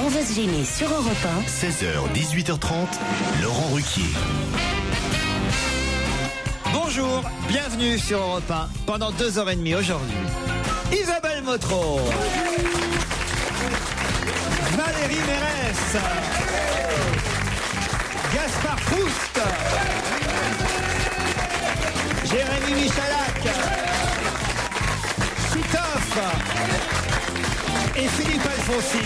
On va se gêner sur Europe 1. 16h, 18h30, Laurent Ruquier. Bonjour, bienvenue sur Europe 1 pendant 2h30 aujourd'hui. Isabelle Motro, Valérie Mérès, Gaspard Proust, Jérémy Michalak, Titoff et Philippe Alfonsi.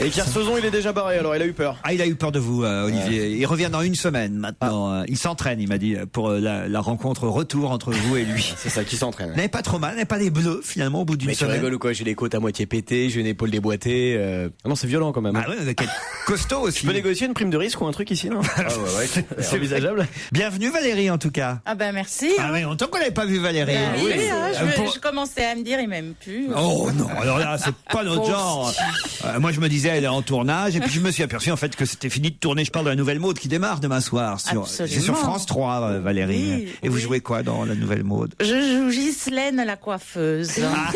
Et Kersozon, il est déjà barré, alors il a eu peur. Ah, il a eu peur de vous, Olivier. Ouais. Il revient dans une semaine maintenant. Il s'entraîne, il m'a dit, pour la rencontre retour entre vous et lui. C'est ça, qui s'entraîne. N'avez pas trop mal, n'avez pas des bleus finalement au bout d'une Mais semaine. tu rigoles ou quoi? J'ai les côtes à moitié pétées, j'ai une épaule déboîtée. Non, c'est violent quand même. Ah ouais, vous êtes costaud aussi. Tu peux négocier une prime de risque ou un truc ici, non? Ah ouais, c'est envisageable. Bienvenue Valérie en tout cas. Ah ben merci. Ah mais longtemps qu'on n'avait pas vu Valérie. Oui, je commençais à me dire, il m'aime plus. Oh non, alors là, c'est pas notre genre. Moi je me disais, elle est en tournage, et puis je me suis aperçu en fait que c'était fini de tourner. Je parle de la nouvelle mode qui démarre demain soir. C'est sur France 3, Valérie. Oui, et vous jouez quoi dans la nouvelle mode? Je joue Ghislaine la coiffeuse. Ah.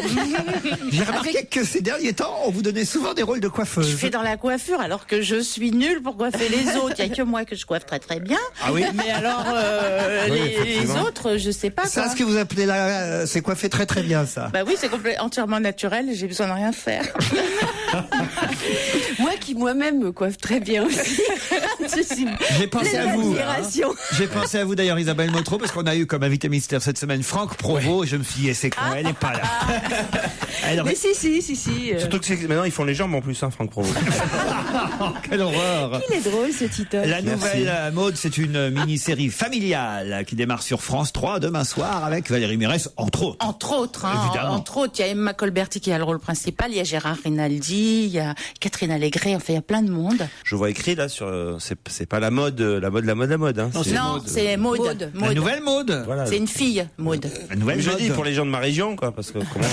J'ai remarqué que ces derniers temps, on vous donnait souvent des rôles de coiffeuse. Je fais dans la coiffure alors que je suis nulle pour coiffer les autres. Il n'y a que moi que je coiffe très très bien. Ah oui. Mais alors les autres, je sais pas. Ça, ce que vous appelez là, c'est coiffé très très bien ça. Bah oui, c'est entièrement naturel. J'ai besoin de rien faire. Moi qui moi-même me coiffe très bien aussi. J'ai pensé à vous. J'ai pensé à vous d'ailleurs, Isabelle Motro, parce qu'on a eu comme invité mystère cette semaine Franck Provost. Et je me suis dit, c'est quoi, elle n'est pas là. Mais si. Surtout que maintenant ils font les jambes en plus, hein, Franck Provost. Quelle horreur. Il est drôle ce titre. La nouvelle mode, c'est une mini-série familiale qui démarre sur France 3 demain soir avec Valérie Mérès, entre autres. Entre autres, évidemment. Entre autres, il y a Emma Colberti qui a le rôle principal, il y a Gérard Rinaldi, il y a Catherine Allégret, enfin il y a plein de monde. Je vois écrit là sur c'est pas la mode. Hein. Non, c'est Maud. La nouvelle mode. Voilà. C'est une fille, Maud. La nouvelle Je mode. dis pour les gens de ma région, quoi, parce que comment.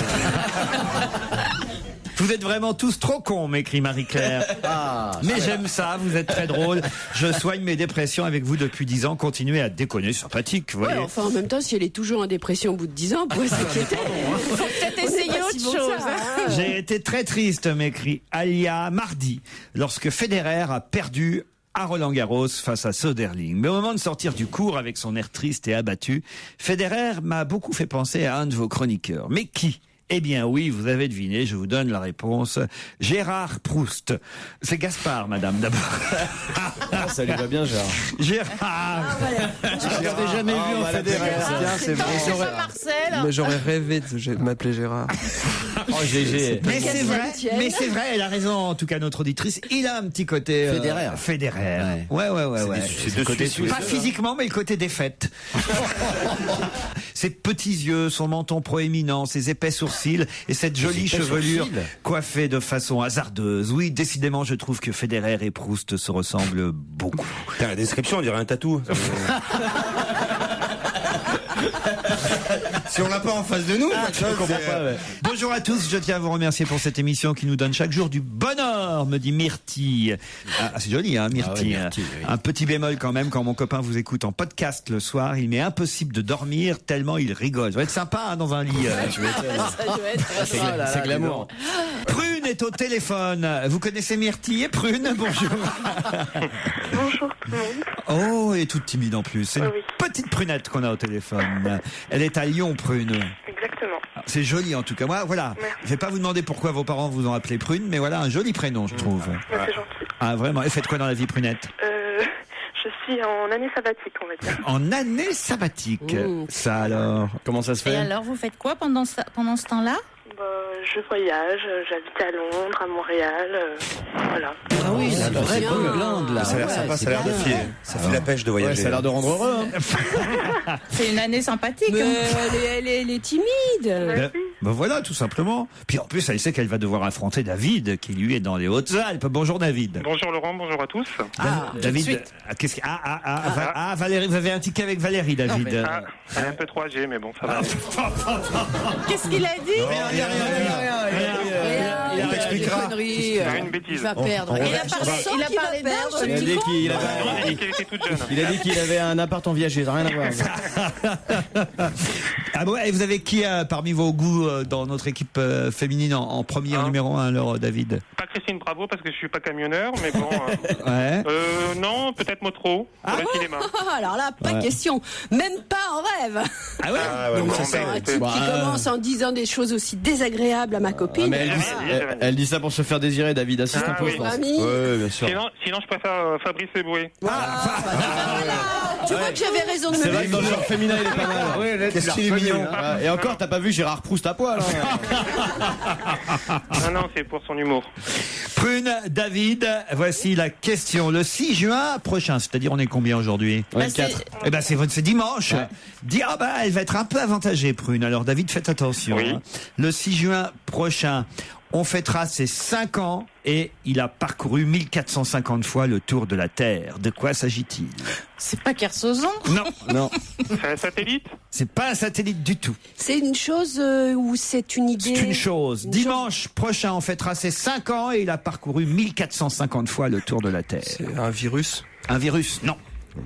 Vous êtes vraiment tous trop cons, m'écrit Marie-Claire. Mais j'aime ça, vous êtes très drôles. Je soigne mes dépressions avec vous depuis 10 ans. Continuez à déconner, sympathique, vous voyez. Ouais, enfin, en même temps, si elle est toujours en dépression au bout de 10 ans, on pourrait s'inquiéter. Faut peut-être essayer autre chose. J'ai été très triste, m'écrit Alia mardi, lorsque Federer a perdu à Roland-Garros face à Söderling. Mais au moment de sortir du cours avec son air triste et abattu, Federer m'a beaucoup fait penser à un de vos chroniqueurs. Mais qui ? Eh bien oui, vous avez deviné, je vous donne la réponse. Gérard Proust. C'est Gaspard, madame, d'abord. Ça lui va bien, Gérard. Gérard. Je l'avais jamais vu en Federer. C'est Marcel. Mais j'aurais rêvé de m'appeler Gérard. Oh, GG. Mais c'est vrai, elle a raison, en tout cas, notre auditrice. Il a un petit côté... Federer. Ouais. C'est deux côtés. Pas physiquement, mais le côté défaite. Ses petits yeux, son menton proéminent, ses épais sourcils et cette jolie chevelure coiffée de façon hasardeuse. Oui, décidément, je trouve que Federer et Proust se ressemblent beaucoup. Putain, la description, on dirait un tatou. Si on l'a pas en face de nous, je comprends pas, ouais. Bonjour à tous, je tiens à vous remercier pour cette émission qui nous donne chaque jour du bonheur, me dit Myrtille. Ah, c'est joli, hein, Myrtille. Ah ouais, Myrtille, oui. Un petit bémol quand même, quand mon copain vous écoute en podcast le soir, il m'est impossible de dormir tellement il rigole. Ça va être sympa hein, dans un lit. C'est glamour. Prune est au téléphone. Vous connaissez Myrtille et Prune? Bonjour. Bonjour tout le monde. Oh, et toute timide en plus. C'est une petite prunette qu'on a au téléphone. Elle est à Lyon, Prune. Exactement. C'est joli en tout cas. Moi, voilà. Merci. Je vais pas vous demander pourquoi vos parents vous ont appelé Prune, mais voilà un joli prénom, je trouve. C'est gentil. Ah, vraiment. Et faites quoi dans la vie, Prunette? Je suis en année sabbatique, on va dire. En année sabbatique. Ça alors. Comment ça se Et fait? alors, vous faites quoi pendant ce temps-là? Je voyage, j'habite à Londres, à Montréal, voilà. Ah oui, c'est C'est bien. pas glande, là. Ça a l'air sympa, ça a l'air de fier. Ça fait la pêche de Ouais, voyager. ça a l'air de rendre heureux. Hein. C'est une année sympathique. Mais hein. elle est timide. Ben voilà, tout simplement. Puis en plus, elle sait qu'elle va devoir affronter David, qui lui est dans les Hautes-Alpes. Bonjour David. Bonjour Laurent, bonjour à tous. David, qu'est-ce Valérie, vous avez un ticket avec Valérie, David. Elle est un peu trop âgée, mais bon, ça va. Qu'est-ce qu'il a dit? Il t'expliquera. C'est une bêtise. Il va perdre. Il a parlé d'âge. Il a dit qu'il Il a avait, dit qu'elle était toute jeune. il a dit qu'il avait un appart en viager, ça n'a rien à voir. Ah bon, et vous avez qui parmi vos goûts dans notre équipe féminine en premier, en numéro 1 alors, David? Pas Christine Bravo parce que je suis pas camionneur, mais bon. Ouais. Non, peut-être Motro pour le cinéma. Alors là, pas question. Même pas en rêve. Ah ouais, Donc, non, c'est un mais- type qui commence en disant des choses aussi désagréables à ma copine. mais elle dit ça pour se faire désirer, David. Assiste un peu, je pense. Mamie. Ouais, bien sûr. Sinon, je préfère Fabrice Eboué. Tu vois que j'avais raison de me C'est vrai que dans le genre féminin, il est pas mal. Qu'est-ce qu'il est mignon. Et encore, t'as pas vu Gérard Proust à poil. Non, c'est pour son humour. Prune, David, voici la question. Le 6 juin prochain, c'est-à-dire on est combien aujourd'hui? 24. Eh ben c'est dimanche. Elle va être un peu avantagée, Prune. Alors David, faites attention. Oui. Le 6 juin prochain, on fêtera ses 5 ans et il a parcouru 1450 fois le tour de la Terre. De quoi s'agit-il? C'est pas Kersozon? Non, C'est un satellite? c'est pas un satellite du tout. C'est une chose ou c'est une idée? C'est une chose. Dimanche prochain, on fêtera ses 5 ans et il a parcouru 1450 fois le tour de la Terre. C'est un virus. Un virus? Non.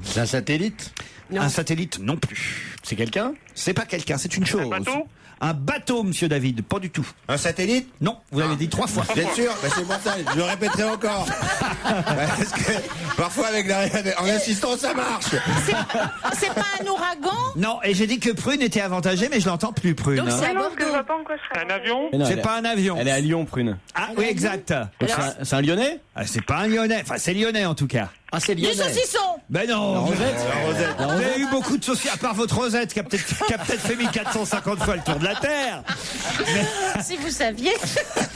C'est un satellite? Non. Un satellite? Non plus. C'est quelqu'un? C'est pas quelqu'un, c'est une chose. Un bateau? Un bateau, monsieur David, pas du tout. Un satellite? Non, vous l'avez dit 3 fois. Bien sûr, c'est pour ça, je le répéterai encore. Parce que parfois en insistant, ça marche. C'est pas un ouragan? Non, et j'ai dit que Prune était avantagée, mais je l'entends plus, Prune. Donc c'est à Non, parce que je Bordeaux. vois pas en quoi je serais. Un avion? C'est pas un avion. Elle est à Lyon, Prune. Ah oui, exact. Donc c'est un Lyonnais? Ah, c'est pas un Lyonnais. Enfin, c'est Lyonnais en tout cas. Ah, c'est Du saucisson! Ben non. Rosette. Vous avez eu beaucoup de soucis, à part votre Rosette, qui a peut-être fait 1450 fois le tour de la Terre. Si vous saviez.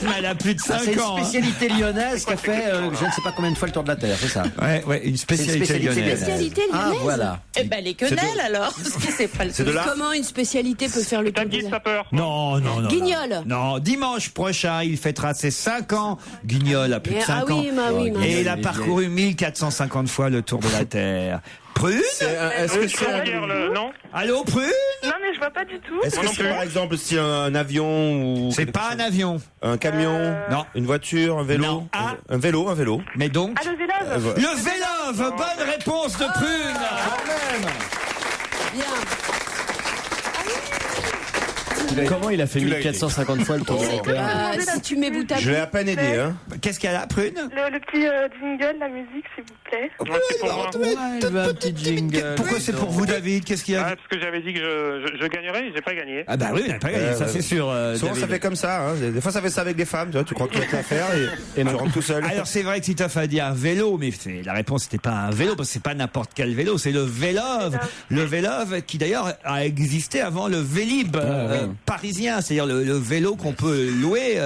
Mais elle a plus de 5 C'est une ans. hein. spécialité lyonnaise qui a fait je ne sais pas combien de fois le tour de la Terre, c'est ça? Ouais, une spécialité spécialité lyonnaise. Spécialité Ah, lyonnaise. voilà. Eh ben, les quenelles, alors. Parce que c'est pas le C'est de là. Comment une spécialité peut faire le tour de Tanguy la... Sapeur? Non. Guignol. Non, dimanche prochain, il fêtera ses 5 ans. Guignol a plus de 5 Ah ans. oui, bah oui, bah Et oui. il a parcouru 1450 fois le tour de la Terre. Prune? Est-ce que c'est Non? Allô, Prune? Non, mais je vois pas du tout. Est-ce que c'est par exemple si un avion ou C'est pas un avion. un camion, Non. une voiture, un vélo, Non. Ah. un vélo. Mais donc, Ah, le vélove. le Vélove, bonne réponse de Prune. Bien. Comment il a fait Tu l'as 1450 fois le tour de la Terre? Si tu mets bout à bout. Je l'ai à peine aidé, hein. Qu'est-ce qu'elle a, Prune? Le petit jingle, la musique, s'il vous plaît. Non, c'est pour moi. Il veut un petit jingle. Pourquoi c'est pour vous, David? Qu'est-ce qu'il y Ah, a? parce que j'avais dit que je gagnerais, j'ai pas gagné. Ah bah oui, il n'a pas gagné, ça c'est sûr. Souvent ça David. fait comme ça, hein. Des fois ça fait ça avec des femmes, tu crois que tu vas te la faire et tu rentres tout seul. Alors c'est vrai que Titoff a dit un vélo, mais la réponse n'était pas un vélo, parce que c'est pas n'importe quel vélo, c'est le Vélove. Le Vélove qui d'ailleurs a existé avant le Vélib parisien, c'est-à-dire le vélo qu'on peut louer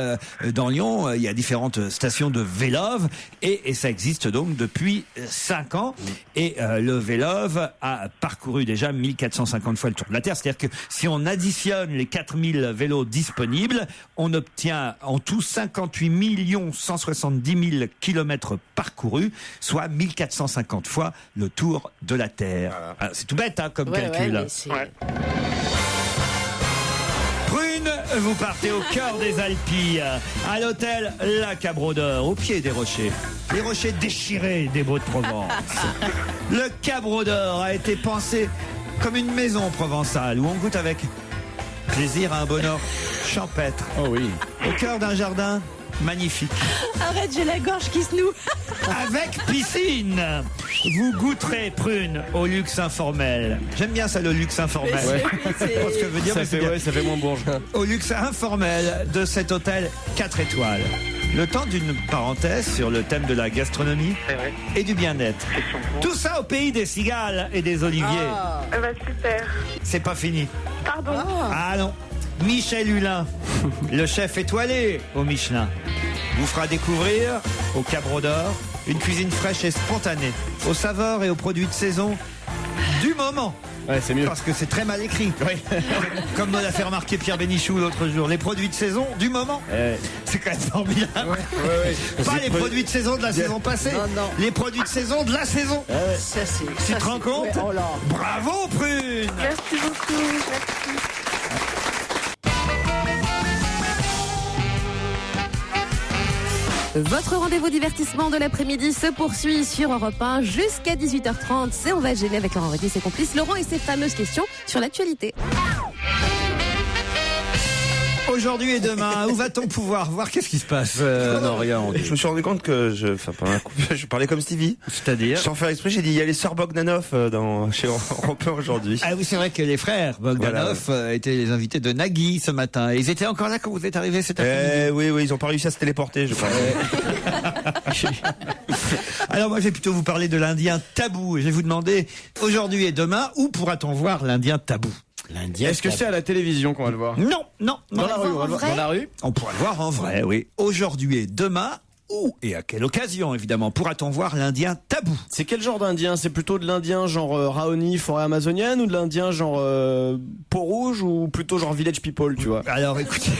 dans Lyon. Il y a différentes stations de Vélove et ça existe donc depuis 5 ans. Et le Vélove a parcouru déjà 1450 fois le tour de la Terre. C'est-à-dire que si on additionne les 4000 vélos disponibles, on obtient en tout 58 170 000 kilomètres parcourus, soit 1450 fois le tour de la Terre. Alors, c'est tout bête hein, comme calcul. mais c'est- Ouais. Prune, vous partez au cœur des Alpilles, à l'hôtel La Cabrodeur, au pied des rochers. Les rochers déchirés des Baux-de-Provence. Le Cabrodeur a été pensé comme une maison provençale où on goûte avec plaisir à un bonheur champêtre. Oh oui. Au cœur d'un jardin magnifique. Arrête, j'ai la gorge qui se noue. Avec piscine. Vous goûterez, Prune, au luxe informel. J'aime bien ça, le luxe informel. Mais c'est- Je sais pas ce que veut dire, mais c'est bien. Ça fait moins bourgeois. Au luxe informel de cet hôtel 4 étoiles. Le temps d'une parenthèse sur le thème de la gastronomie C'est vrai. et du bien-être. Tout ça au pays des cigales et des oliviers. Ah bah, super. C'est pas fini. Pardon. Ah non. Michel Hulin, le chef étoilé au Michelin, vous fera découvrir au Cabrodeur une cuisine fraîche et spontanée, aux saveurs et aux produits de saison du moment. Ouais, c'est mieux. Parce que c'est très mal écrit. Comme me l'a fait remarquer Pierre Bénichou l'autre jour. Les produits de saison du moment. C'est quand même formidable. Pas les produits de saison de la saison passée. Non. Les produits de saison de la saison. Ça, c'est... Tu te rends compte? Ouais, oh là. Bravo, Prune. Merci beaucoup. Merci. Votre rendez-vous divertissement de l'après-midi se poursuit sur Europe 1 jusqu'à 18h30. C'est On va gêner avec Laurent Ruquier et ses complices, Laurent et ses fameuses questions sur l'actualité. Aujourd'hui et demain, où va-t-on pouvoir voir qu'est-ce qui se passe Non, rien. Je me suis rendu compte que pendant un coup, je parlais comme Stevie. C'est-à-dire Sans faire exprès, j'ai dit il y a les sœurs Bogdanov chez Europe 1 aujourd'hui. Ah oui, c'est vrai que les frères Bogdanov étaient les invités de Nagui ce matin. Et ils étaient encore là quand vous êtes arrivés cet après-midi. Oui, ils ont pas réussi à se téléporter, je crois. Alors moi, je vais plutôt vous parler de l'Indien tabou. Et je vais vous demander, aujourd'hui et demain, où pourra-t-on voir l'Indien tabou? Est-ce que c'est à la télévision qu'on va le voir? Non. Dans la rue, on va le voir. Dans la rue? On pourra le voir en vrai, oui. Aujourd'hui et demain, où et à quelle occasion, évidemment, pourra-t-on voir l'Indien tabou? C'est quel genre d'Indien? C'est plutôt de l'Indien genre Raoni, forêt amazonienne, ou de l'Indien genre Peau-Rouge, ou plutôt genre Village People, tu vois? Alors écoutez,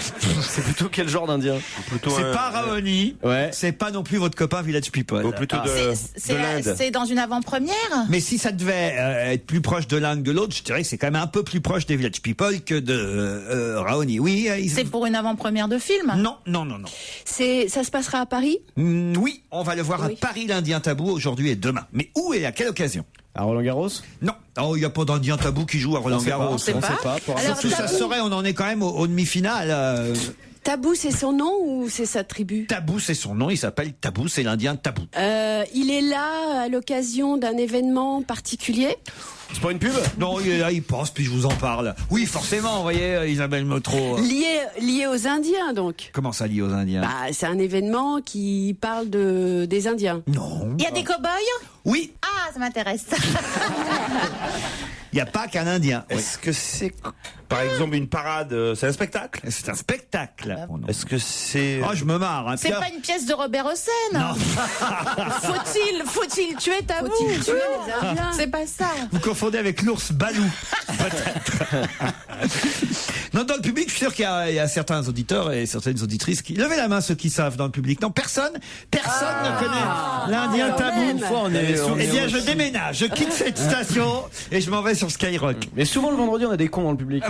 c'est plutôt quel genre d'Indien? C'est pas Raoni, c'est pas non plus votre copain Village People. Ou plutôt de l'Inde. C'est dans une avant-première? Mais si ça devait être plus proche de l'un que de l'autre, je dirais que c'est quand même un peu plus proche des Village People que de Raoni. Oui. C'est pour une avant-première de film? Non. Ça se passera à Paris? Oui, on va le voir à Paris, l'Indien tabou, aujourd'hui et demain. Mais où et à quelle occasion? À Roland-Garros? Non, il n'y a pas d'Indien tabou qui joue à Roland-Garros. On sait pas. Alors, tout ça saurait, on en est quand même aux demi-finales. Tabou, c'est son nom ou c'est sa tribu? Tabou, c'est son nom, il s'appelle Tabou, c'est l'Indien tabou. Il est là à l'occasion d'un événement particulier? C'est pas une pub? Non, il est là, il pense, puis je vous en parle. Oui, forcément, vous voyez, Isabelle Motro. Lié aux Indiens, donc? Comment ça, lié aux Indiens? C'est un événement qui parle des Indiens. Non. Il y a des cow-boys? Oui. Ah, ça m'intéresse. Il n'y a pas qu'un Indien. Est-ce que c'est, par exemple, une parade? C'est un spectacle? C'est un spectacle. Est-ce que c'est... Oh, je me marre. Hein. C'est pas une pièce de Robert Hossein? Non. Faut-il tuer Tabou? Faut-il tuer les Indiens? C'est pas ça. Vous confondez avec l'ours Balou, peut-être. Non, dans le public, je suis sûr qu'il y a certains auditeurs et certaines auditrices qui... Levez la main, ceux qui savent dans le public. Non, personne ne connaît l'Indien tabou. Une fois, Eh bien, je déménage, je quitte cette station et je m'en vais sur Skyrock. Mais souvent, le vendredi, on a des cons dans le public.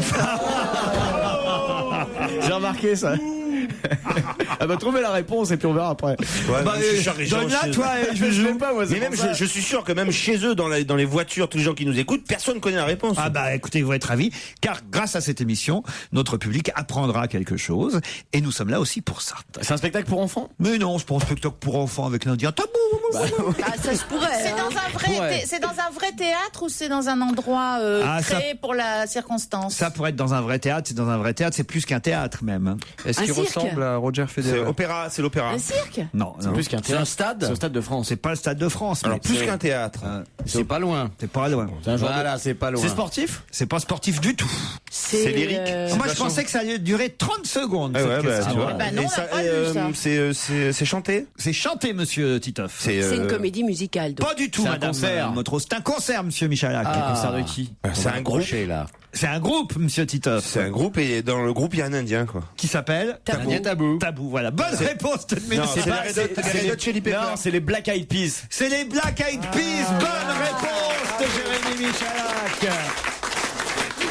J'ai remarqué ça. Trouvez la réponse et puis on verra après. Donne-la, toi, je joue pas, moi. Mais même, je suis sûr que même chez eux, dans les voitures, tous les gens qui nous écoutent, personne connaît la réponse. Écoutez, vous êtes ravis, car grâce à cette émission, notre public apprendra quelque chose, et nous sommes là aussi pour ça. C'est un spectacle pour enfants? Mais non, c'est pas un spectacle pour enfants avec l'Indien tabou. Ça se pourrait. C'est dans un vrai théâtre ou c'est dans un endroit créé pour la circonstance? Ça pourrait être dans un vrai théâtre, c'est dans un vrai théâtre, c'est plus qu'un théâtre même. Est-ce qu'il ressemble à Roger Federer? C'est l'opéra. Un cirque? Non, c'est plus qu'un théâtre. C'est un stade? C'est un stade de France. C'est pas le stade de France. Alors, plus qu'un théâtre. C'est pas loin. C'est pas loin. Voilà, c'est pas loin. C'est sportif? C'est pas sportif du tout. C'est lyrique. Moi, je pensais que ça allait durer 30 secondes. Tu vois. Non, on n'a pas vu ça. C'est chanté? C'est chanté, monsieur Titoff. C'est une comédie musicale, donc. Pas du tout, C'est un madame concert. Motro. C'est un concert, monsieur Michalak. Un concert de qui? C'est un groupe. Là. C'est un groupe, monsieur Titoff. C'est un groupe et dans le groupe, il y a un Indien, quoi. Qui s'appelle Indien tabou. Tabou, voilà. Bonne réponse de Non, c'est les Red Hot Chili Peppers. Non, c'est les Black Eyed Peas. C'est les Black Eyed Peas. Bonne réponse de Jérémy Michalak.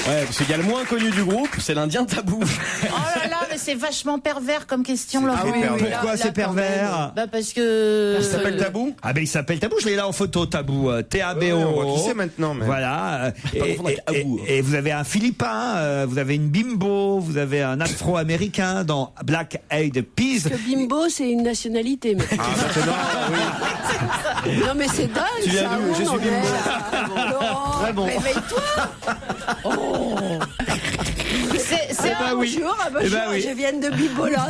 Ouais, parce qu'il y a le moins connu du groupe, c'est l'Indien tabou. Oh là là, mais c'est vachement pervers comme question, Laurent. Pourquoi c'est pervers? Parce que... Il s'appelle Tabou? Il s'appelle Tabou, je l'ai là en photo, Tabou. T-A-B-O. On voit qui c'est maintenant, mais... Voilà. Pas confondre avec Abou. Et vous avez un Philippin, vous avez une Bimbo, vous avez un Afro-Américain dans Black Eyed Peas. Parce que Bimbo, c'est une nationalité. Mais... maintenant, oui. Non, mais c'est dingue. Tu viens d'où? Je suis Bimbo. Très bon. Réveille-toi. C'est bonjour, je viens de Bimboland.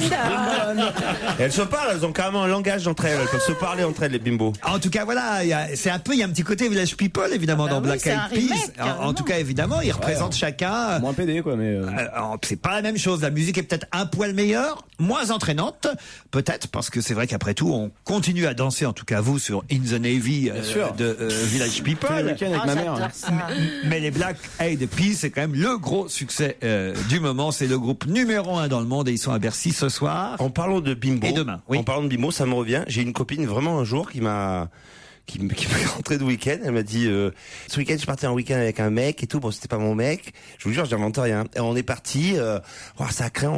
Elles se parlent, elles ont carrément un langage entre elles. Elles peuvent se parler entre elles, les bimbos. En tout cas, voilà, il y a un petit côté Village People, évidemment, dans Black Eyed Peas. En tout cas, évidemment, ils représentent chacun. Moins pédé, quoi, mais. C'est pas la même chose. La musique est peut-être un poil meilleure, moins entraînante, peut-être, parce que c'est vrai qu'après tout, on continue à danser, en tout cas vous, sur In the Navy de Village People. Tous les week-ends avec ma mère. Mais les Black Eyed Peas, c'est quand même le gros succès du moment. C'est le groupe numéro 1 dans le monde et ils sont à Bercy ce soir. En parlant de bimbo. Et demain, oui. En parlant de bimbo, ça me revient. J'ai une copine vraiment un jour qui m'a rentré de week-end. Elle m'a dit ce week-end je partais en week-end avec un mec et tout. Bon, c'était pas mon mec. Je vous jure, j'invente rien. Et on est parti. Ça craint.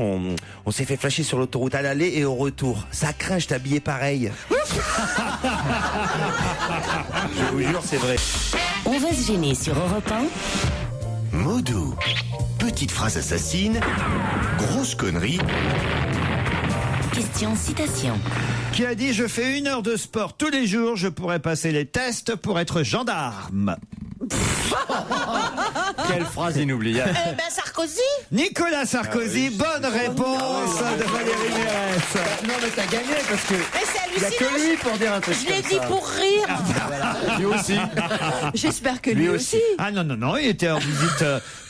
On s'est fait flasher sur l'autoroute à l'aller et au retour. Ça craint. Je t'habillais pareil. Je vous jure, c'est vrai. On va se gêner sur Europe 1. Mots doux. Petite phrase assassine. Grosse connerie. Question citation. Qui a dit je fais 1 heure de sport tous les jours, je pourrais passer les tests pour être gendarme. Quelle phrase inoubliable. Sarkozy. Nicolas Sarkozy, bonne réponse de Valérie Mérès. Non mais t'as gagné parce que Mais c'est il y a hallucinant. que lui pour dire un truc Je l'ai comme dit ça. pour rire. Lui aussi. J'espère que lui aussi. Ah non, il était en visite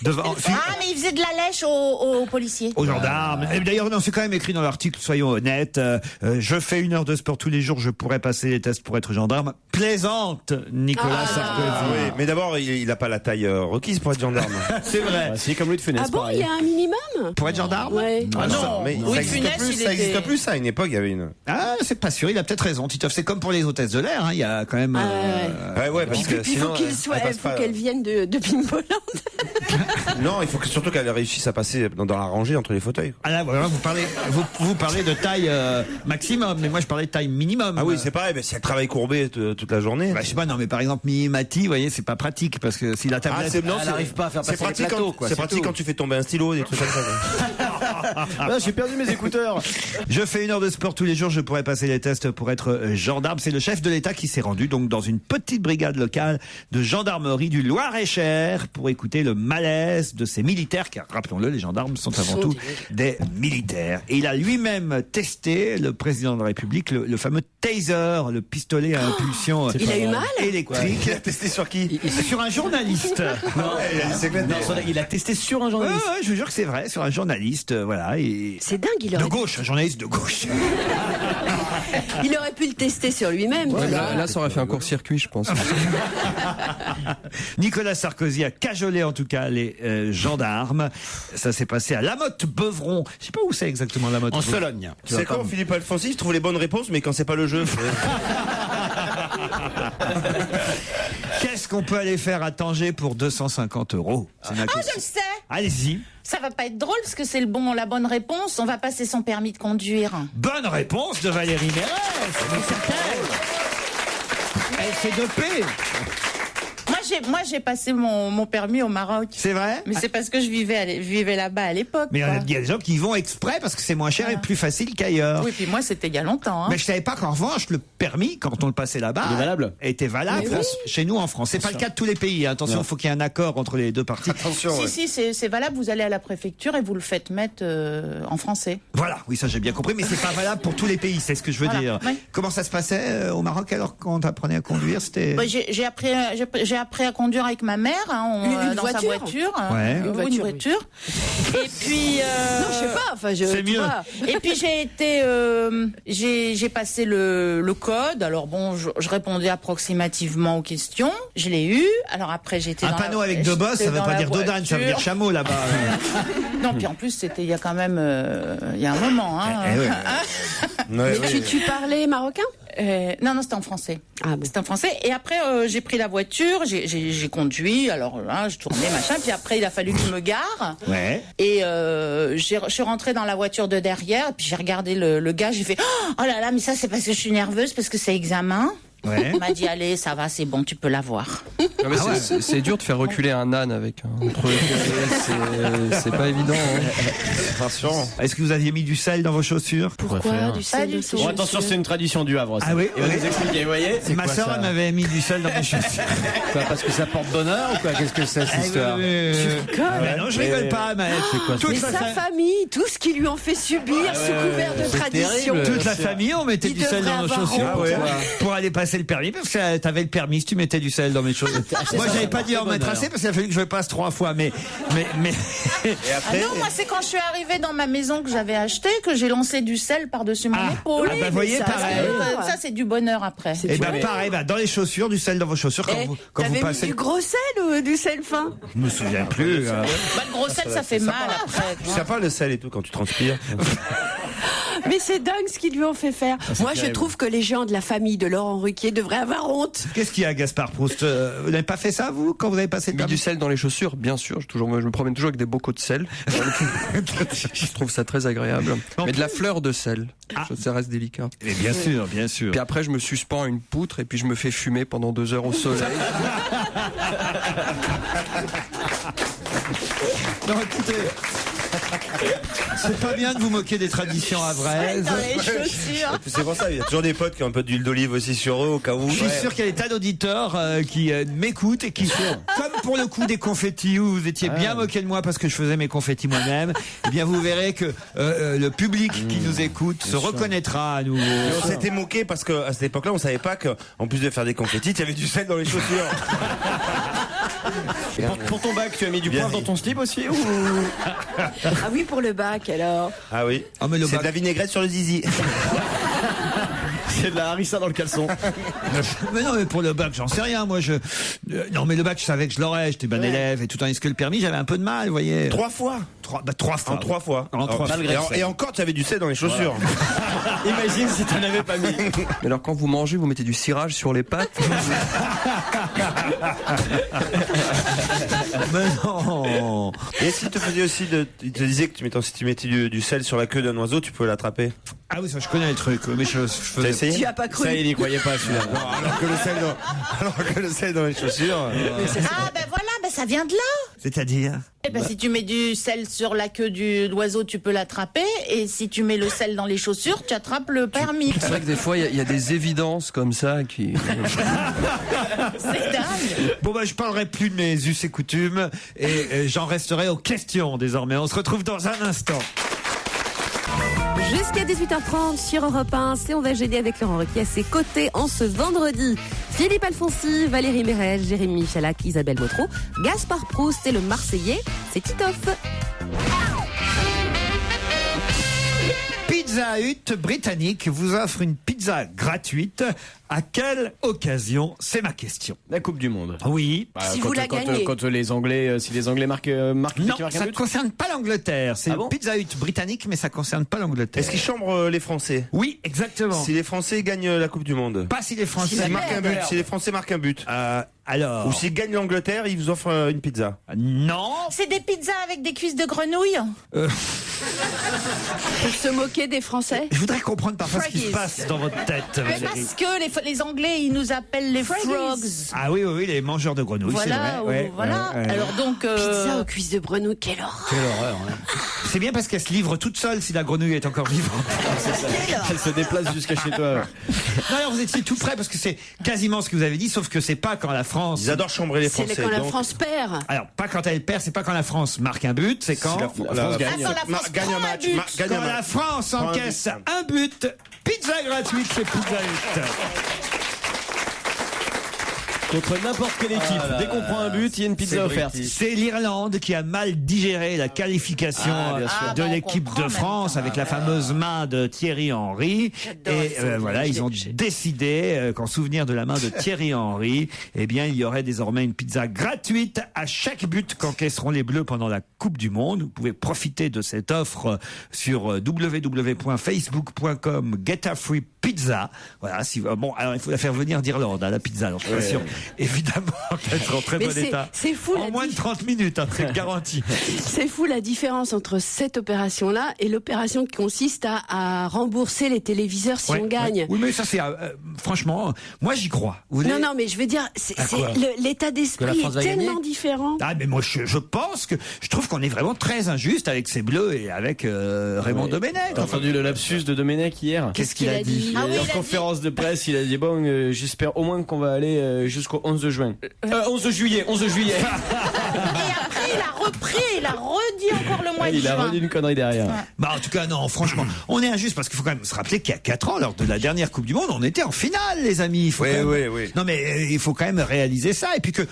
devant Mais il faisait de la lèche aux policiers. aux gendarmes. Et d'ailleurs, non, c'est quand même écrit dans l'article, soyons honnêtes. Je fais 1 heure de sport tous les jours, je pourrais passer les tests pour être gendarme. Plaisante, Nicolas Sarkozy. Ah oui, mais d'abord, il a pas la taille requise pour être gendarme. C'est vrai. C'est comme Louis de Funès, Ah bon, il pareil. y a un minimum? Pour être gendarme Ouais. Ah non, mais Louis ça de existe Funès, plus. il Ça existe était- plus. Ça, à une époque, il y avait une. Ah, c'est pas sûr, il a peut-être raison, Titoff. C'est comme pour les hôtesses de l'air, hein. Il y a quand même... Ouais, parce que Puis il sinon, faut qu'il elle soit, passe faut pas. qu'elle vienne de Pimboland. Non, il faut surtout qu'elle réussisse à passer dans la rangée entre les fauteuils. Ah là, voilà, vous parlez de taille maximum, mais moi je parlais de taille minimum. Ah oui, c'est pareil. Mais si elle travaille courbée toute la journée. Bah, je sais pas, non, mais par exemple, Mimimati, vous voyez, c'est pas pratique, parce que si la tablette... Elle n'arrive pas à faire C'est passer les pratique, plateaux, quand, quoi. c'est pratique tout. quand tu fais tomber un stylo, des trucs comme ça. quoi. Ah, j'ai perdu mes écouteurs. Je fais 1 heure de sport tous les jours, je pourrais passer les tests pour être gendarme. C'est le chef de l'État qui s'est rendu donc dans une petite brigade locale de gendarmerie du Loir-et-Cher pour écouter le malaise de ces militaires, car rappelons-le, les gendarmes sont avant tout des militaires. Et il a lui-même testé, le président de la République, le fameux taser, le pistolet à impulsion Il a eu mal? électrique. Il a testé sur qui? Sur un journaliste. Il a testé sur un journaliste. Ouais, je vous jure que c'est vrai, sur un journaliste, voilà. Et... C'est dingue, De gauche, un journaliste de gauche. il aurait pu le tester sur lui-même. tu vois. Là, ça aurait fait un court-circuit, je pense. Nicolas Sarkozy a cajolé en tout cas les gendarmes. Ça s'est passé à Lamotte-Beuvron. Je sais pas où c'est exactement En Lamotte-Beuvron. Sologne. C'est quand Philippe Alfonsi, je trouve les bonnes réponses, mais quand c'est pas le jeu. Qu'est-ce qu'on peut aller faire à Tanger pour 250 €? C'est ma Je question. le sais. Allez-y. Ça va pas être drôle parce que c'est la bonne réponse. On va passer son permis de conduire. Bonne réponse de Valérie Mérès. Elle s'est dopée. Moi, j'ai passé mon permis au Maroc. C'est vrai? Mais c'est parce que je vivais là-bas à l'époque. Mais il y quoi. a des gens qui y vont exprès parce que c'est moins cher et plus facile qu'ailleurs. Oui, puis moi, c'était il y a longtemps. Hein. Mais je savais pas qu'en revanche, le permis, quand on le passait là-bas, Il est valable. était valable Mais oui. chez nous en France. C'est pas le cas de tous les pays. Attention, il faut qu'il y ait un accord entre les deux parties. Attention. Si, c'est valable. Vous allez à la préfecture et vous le faites mettre en français. Voilà, oui, ça j'ai bien compris, mais c'est pas valable pour tous les pays, c'est ce que je veux Voilà, dire. ouais. Comment ça se passait au Maroc alors quand t'apprenais à conduire? C'était... Bah, j'ai appris à conduire avec ma mère Une dans voiture. sa voiture. Ouais. Une voiture. Et puis. Non, je sais pas. Enfin, C'est tu mieux. vois. Et puis j'ai passé le code. Alors bon, je répondais approximativement aux questions. Je l'ai eu. Alors après j'étais Un dans panneau la- avec deux bosses, ça j'étais veut dans pas la dire Dodane, ça veut dire voiture. chameau là-bas. Non, puis en plus c'était il y a quand même il y a un moment. Hein. Eh ouais. Mais tu parlais marocain? Non, c'était en français. Ah bon. C'était en français. Et après, j'ai pris la voiture, j'ai conduit. Alors là, je tournais, machin. Puis après, il a fallu que je me gare. Ouais. Et je suis rentrée dans la voiture de derrière. Puis j'ai regardé le gars. J'ai fait oh là là, mais ça c'est parce que je suis nerveuse parce que c'est examen. Ouais. Il m'a dit allez, ça va, c'est bon, tu peux l'avoir. Non, mais c'est dur de faire reculer un âne avec un truc. C'est pas évident. Hein. Attention. Est-ce que vous aviez mis du sel dans vos chaussures? Pourquoi du Pas sel du dans tout. ses Bon, attention, chaussures? c'est une tradition du Havre. ça. Ah oui, Et on oui. nous expliquer, vous voyez? Ma quoi, sœur ça elle m'avait mis du sel dans mes chaussures. Quoi, parce que ça porte bonheur ou quoi? Qu'est-ce que c'est cette histoire? Mais non, je rigole pas, mais toute Mais la sa famille, tout ce qu'ils lui ont fait subir sous couvert de c'est tradition. terrible. Toute la famille, on mettait Il du sel devrait dans nos avoir chaussures honte. pour aller passer le permis, parce que t'avais le permis si tu mettais du sel dans mes chaussures. Moi, j'avais pas dit en mettre assez parce qu'il a fallu que je le passe 3 fois, mais. Et Ah après. non, moi c'est quand je suis arrivée dans ma maison que j'avais acheté que j'ai lancé du sel par-dessus mon épaule. ah bah, voyez, ça, pareil. Ça c'est du bonheur après. Et ben pareil, dans les chaussures, du sel dans vos chaussures quand Eh, vous t'avais mis passez. du gros sel ou du sel fin? Je me souviens plus. Bah, le gros sel ça fait mal après. Tu sais pas le sel et tout quand tu transpires. Mais c'est dingue ce qu'ils lui ont fait faire. Moi, je trouve que les gens de la famille de Laurent Ruquier devraient avoir honte. Qu'est-ce qu'il y a, Gaspard Proust? Vous n'avez pas fait ça, vous, quand vous avez passé le Mis du permis? sel dans les chaussures, bien sûr. Je me promène toujours avec des bocaux de sel. Je trouve ça très agréable. Mais de la fleur de sel, ça reste délicat. Mais bien sûr, bien sûr. Puis après, je me suspends à une poutre et puis je me fais fumer pendant 2 heures au soleil. Non, écoutez, c'est pas bien de vous moquer des traditions havraises. Dans les chaussures. C'est pour ça, il y a toujours des potes qui ont un peu d'huile d'olive aussi sur eux au cas où. Je suis sûr qu'il y a des tas d'auditeurs qui m'écoutent et qui, comme pour le coup des confettis où vous étiez bien moqué de moi parce que je faisais mes confettis moi-même, eh bien vous verrez que le public qui nous écoute se reconnaîtra à nouveau. Et on s'était moqué parce qu'à cette époque-là, on savait pas qu'en plus de faire des confettis, il y avait du sel dans les chaussures. Pour ton bac, tu as mis du poivre dans ton slip aussi ou... Ah oui, pour le bac alors. Ah oui. Ah, mais le C'est bac- de la vinaigrette sur le zizi. C'est de la harissa dans le caleçon. Mais non, mais pour le bac, j'en sais rien. Moi, non, mais le bac, je savais que je l'aurais. J'étais bon élève et tout en que le permis, j'avais un peu de mal, vous voyez. 3 fois. 3 fois. En 3 fois. En 3 fois. Et encore, tu avais du sel dans les chaussures. Imagine si tu n'avais pas mis. Mais alors quand vous mangez, vous mettez du cirage sur les pâtes. Mais non. Et s'il te faisait aussi il te disait que si tu mettais du sel sur la queue d'un oiseau, tu pouvais l'attraper. Ah oui, ça, je connais les trucs. Mais je T'as faisais. essayé? Tu as pas cru. Ça, il n'y croyait pas celui-là. Non, alors que le sel dans les chaussures. Ah ben voilà, ben ça vient de là. C'est-à-dire? Eh ben si tu mets du sel sur la queue de l'oiseau, tu peux l'attraper. Et si tu mets le sel dans les chaussures, tu attrapes le permis. C'est vrai que des fois, il y a des évidences comme ça qui... C'est dingue. Bon, bah, je parlerai plus de mes us et coutumes et j'en resterai aux questions désormais. On se retrouve dans un instant. Jusqu'à 18h30 sur Europe 1, c'est On va GD avec Laurent Ruquier à ses côtés en ce vendredi. Philippe Alfonsi, Valérie Mérez, Jérémy Michalak, Isabelle Motro, Gaspard Proust et le Marseillais, c'est Titoff. Pizza Hut britannique vous offre une pizza gratuite. À quelle occasion? C'est ma question. La Coupe du Monde. Oui. Si vous la gagnez. Quand les Anglais, si les Anglais marquent Non, un ça ne but. concerne pas l'Angleterre. C'est Ah bon Pizza Hut britannique, mais ça concerne pas l'Angleterre. Est-ce qu'ils chambrent les Français? Oui, exactement. Si les Français gagnent la Coupe du Monde. Pas si les Français S'ils marquent un but. Si les Français marquent un but. Alors. Ou s'ils gagnent l'Angleterre, ils vous offrent une pizza. Non. C'est des pizzas avec des cuisses de grenouille. Pour se moquer des Français. Je voudrais comprendre parfois ce qui se Froggies. passe dans votre tête. Mais Valérie. parce que les Anglais, ils nous appellent les frogs. Ah oui, oui, oui, les mangeurs de grenouilles, Voilà, c'est vrai. Ouais, voilà. ouais, ouais. Alors donc, Pizza aux cuisses de grenouille, quelle horreur. Quelle horreur, hein. C'est bien parce qu'elle se livre toute seule si la grenouille est encore vivante. Elle se déplace jusqu'à chez toi. Non, alors vous étiez tout près parce que c'est quasiment ce que vous avez dit, sauf que c'est pas quand la France. Ils adorent chambrer les C'est Français. quand la donc- France perd. Alors, pas quand elle perd, c'est pas quand la France marque un but, c'est quand. Si la France gagne. Ah, quand la France Gagne un prend un match. but. Gagne un Quand la match. France Prends un encaisse but. un but, pizza gratuite chez Pizza Hut. Contre n'importe quelle équipe. Dès qu'on prend un but, il y a une pizza offerte. C'est l'Irlande qui a mal digéré la qualification bien sûr. de Ah, l'équipe on comprend de France maintenant. avec la fameuse main de Thierry Henry. Et voilà, ils ont décidé qu'en souvenir de la main de Thierry Henry, eh bien, il y aurait désormais une pizza gratuite à chaque but qu'encaisseront les Bleus pendant la Coupe du Monde. Vous pouvez profiter de cette offre sur www.facebook.com @getafreepizza. Voilà, si bon, alors il faut la faire venir d'Irlande, hein, la pizza. Alors, je suis pas sûr, évidemment, d'être en très Mais bon état. c'est fou En la moins de 30 minutes, hein, c'est garanti. C'est fou la différence entre cette opération-là et l'opération qui consiste à rembourser les téléviseurs si Ouais, on gagne. ouais. Oui, mais ça c'est franchement, moi j'y crois. Vous Non, voulez- non, mais je veux dire, c'est quoi l'état Que la d'esprit France est va gagner tellement différent. Ah mais moi je pense que je trouve qu'on est vraiment très injuste avec ces Bleus et avec Raymond Domenech. T'as entendu le lapsus de Domenech hier? Qu'est-ce qu'il a dit? Ah oui, En il a conférence de presse, il a dit bon, j'espère au moins qu'on va aller jusqu'au 11 juin. 11 juillet. Et après, il a redit encore le mois de Il a juin. redit une connerie derrière. Bah en tout cas non, franchement, on est injuste parce qu'il faut quand même se rappeler qu'il y a 4 ans, lors de la dernière Coupe du Monde, on était en finale, les amis. Il faut Oui, quand même- oui, oui. Non mais il faut quand même réaliser ça et puis que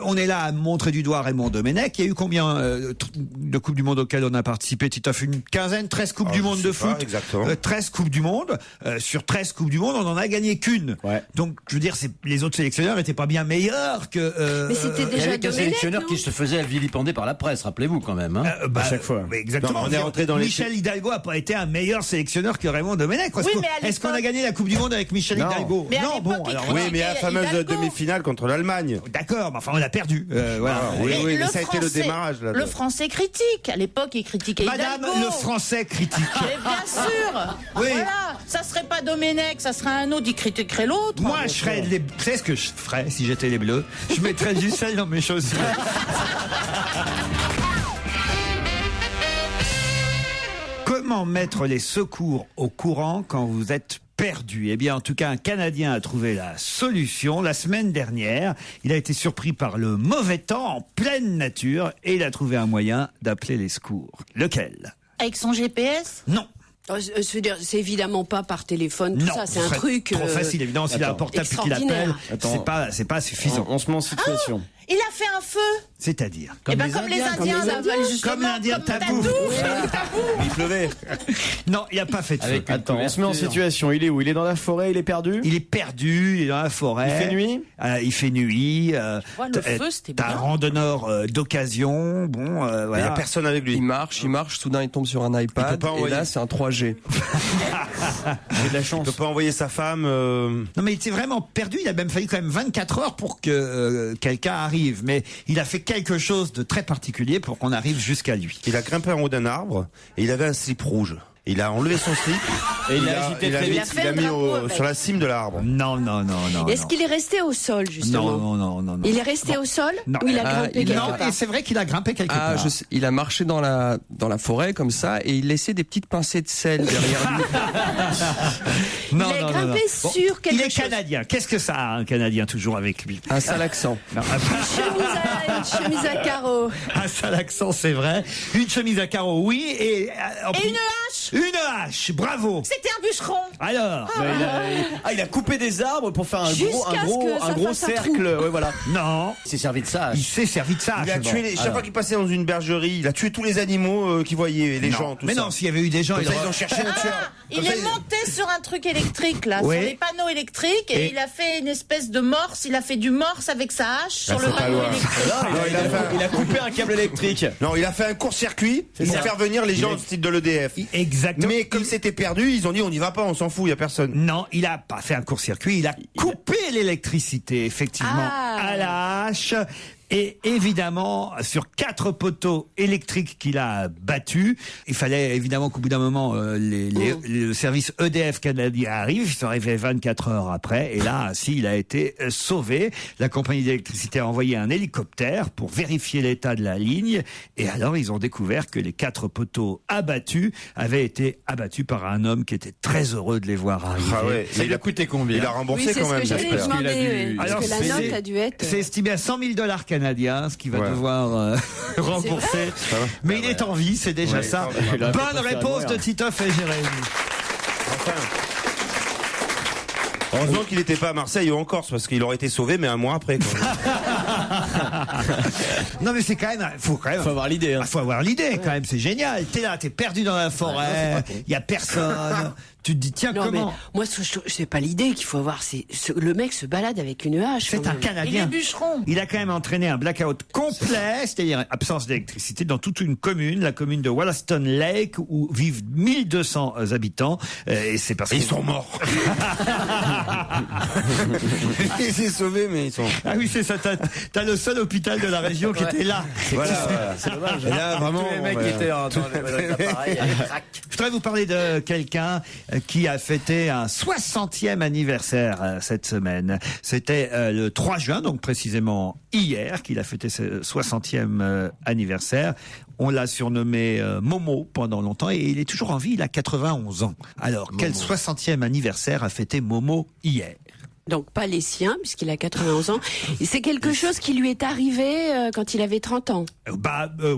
on est là à montrer du doigt Raymond Domenech. Il y a eu combien de Coupes du Monde auxquelles on a participé? Titoff, une quinzaine, 13 Coupes du je Monde sais de pas, foot. exactement. 13 Coupes du Monde. Sur 13 Coupes du Monde, on en a gagné qu'une. Ouais. Donc je veux dire, les autres sélectionneurs n'étaient pas bien meilleurs que. Mais c'était Il y déjà avait qu'un Domenech, sélectionneur non qui se faisait vilipender par la presse, rappelez-vous quand même. Hein. Bah, À chaque fois. mais exactement. Non, on est rentré dans les- Michel Hidalgo a pas été un meilleur sélectionneur que Raymond Domenech. Est-ce Oui, qu'on- mais à est-ce qu'on a l'époque- gagné la Coupe du Monde avec Michel Non. Hidalgo? Mais à Non, l'époque, bon, il alors. critiquait Oui, mais la fameuse Hidalgo. demi-finale contre l'Allemagne. D'accord, mais enfin, on a perdu. Voilà. Ah, oui, Mais oui, le mais ça a été le Français- démarrage, là. Le français critique. À l'époque, il critiquait Madame Hidalgo. le français critique. Mais bien sûr. Oui. Voilà. Ça serait pas Domenech, ça serait un autre, il critiquerait l'autre. Moi, je serais les. Tu sais ce que je ferais si j'étais les Bleus? Je mettrais du sel dans mes chaussures. Comment mettre les secours au courant quand vous êtes perdu? Eh bien, en tout cas, un Canadien a trouvé la solution. La semaine dernière, il a été surpris par le mauvais temps en pleine nature et il a trouvé un moyen d'appeler les secours. Lequel? Avec son GPS? Non. C'est évidemment pas par téléphone, tout Non, ça, c'est ce un serait truc. trop facile, évidemment, s'il a un portable puis qu'il appelle, extraordinaire. c'est pas suffisant. On se met en situation. Il a fait un feu. C'est-à-dire? Eh ben, comme les Indiens, justement, Comme l'Indien Tabou. Il pleuvait. Non, il n'a pas fait de feu. Attends, on se met en situation. Il est où? Il est dans la forêt, il est perdu? Il est perdu, il est dans la forêt. Il fait nuit? Il fait nuit. Le feu, c'était T'as un bien. randonneur d'occasion. Bon, Il voilà. y a personne avec lui. Il marche, soudain il tombe sur un iPad, Il peut pas et envoyer. là c'est un 3G. J'ai de la Il chance. peut pas envoyer sa femme. Non, mais il était vraiment perdu. Il a même fallu quand même 24 heures pour que quelqu'un arrive. Mais il a fait quelque chose de très particulier pour qu'on arrive jusqu'à lui. Il a grimpé en haut d'un arbre et il avait un slip rouge. Il a enlevé son slip Et il a agité très vite. il a mis sur la cime de l'arbre. Non. Est-ce qu'il est resté au sol, justement? Non. Il est resté au sol? Non. Ou il a grimpé quelque Non, part? et c'est vrai qu'il a grimpé quelque part. Je sais, il a marché dans la forêt comme ça et il laissait des petites pincées de sel derrière lui. Il a grimpé sur quelque Il est chose. canadien. Qu'est-ce que ça a, un Canadien, toujours avec lui? Un sale accent. Non, Une chemise à carreaux. un sale accent, c'est vrai. Une chemise à carreaux, oui. Et Et une hache. Une hache, bravo. C'était un bûcheron. Alors, Il a coupé des arbres pour faire un Jusqu'à ce que ça gros fasse un cercle. Ouais, voilà. non, Il s'est servi de ça. il s'est servi de ça. Il a tué chaque fois qu'il passait dans une bergerie, il a tué tous les animaux qu'il voyait, les gens, tout mais ça. non, s'il y avait eu des gens, Comme il ça, aurait- ils ont cherché un tueur. Il est monté sur un truc électrique, là, Oui. sur les panneaux électriques, et il a fait une espèce de morse. Il a fait du morse avec sa hache sur le c'est pas panneau loin. électrique. Il a coupé un câble électrique. Non, il a fait un court-circuit pour ça. faire venir les gens du site de l'EDF. Exactement. Mais comme c'était perdu, ils ont dit on n'y va pas, on s'en fout, il y a personne. Non, il a pas fait un court-circuit, il a coupé l'électricité, effectivement, Ah. à la hache. Et évidemment, sur 4 poteaux électriques qu'il a battus, il fallait évidemment qu'au bout d'un moment, le service EDF canadien arrive. Ils sont arrivés 24 heures après. Et là, il a été sauvé. La compagnie d'électricité a envoyé un hélicoptère pour vérifier l'état de la ligne. Et alors, ils ont découvert que les 4 poteaux abattus avaient été abattus par un homme qui était très heureux de les voir arriver. Ah ouais, Ça lui a coûté combien? Il a remboursé Oui, c'est quand ce même, que j'allais j'espère. demander. Parce qu'il a dû- Parce Alors, que la c'est- note a dû être. C'est estimé à $100,000 canadiens, ce qu'il va Ouais. devoir rembourser. Mais il est en vie, c'est déjà Ouais. ça. Il a Bonne pas fait réponse mourir. de Titoff et Jérémy. Heureusement qu'il n'était pas à Marseille ou en Corse, parce qu'il aurait été sauvé, mais un mois après. Quoi. Non mais c'est quand même, faut avoir l'idée. Hein. faut avoir l'idée quand même, c'est génial. T'es là, t'es perdu dans la forêt, il y a personne. Tu te dis tiens Non, mais comment? moi, c'est pas l'idée qu'il faut avoir. Le mec se balade avec une hache. C'est quand un même. Il est Canadien. bûcheron. Il a quand même entraîné un blackout complet, c'est-à-dire absence d'électricité dans toute une commune, la commune de Wollaston Lake, où vivent 1200 habitants. Et c'est parce Et ils qu'ils sont morts. Il s'est sauvé, mais ils sont. Ah oui, c'est ça. T'as le seul hôpital de la région qui était là. Voilà. C'est dommage. Et là, vraiment. Tous les mecs qui étaient dans l'appareil, crac. Je voudrais vous parler de quelqu'un qui a fêté un 60e anniversaire cette semaine. C'était le 3 juin, donc précisément hier, qu'il a fêté ce 60e anniversaire. On l'a surnommé Momo pendant longtemps et il est toujours en vie, il a 91 ans. Alors, quel 60e anniversaire a fêté Momo hier? Donc pas les siens, puisqu'il a 91 ans. C'est quelque chose qui lui est arrivé quand il avait 30 ans.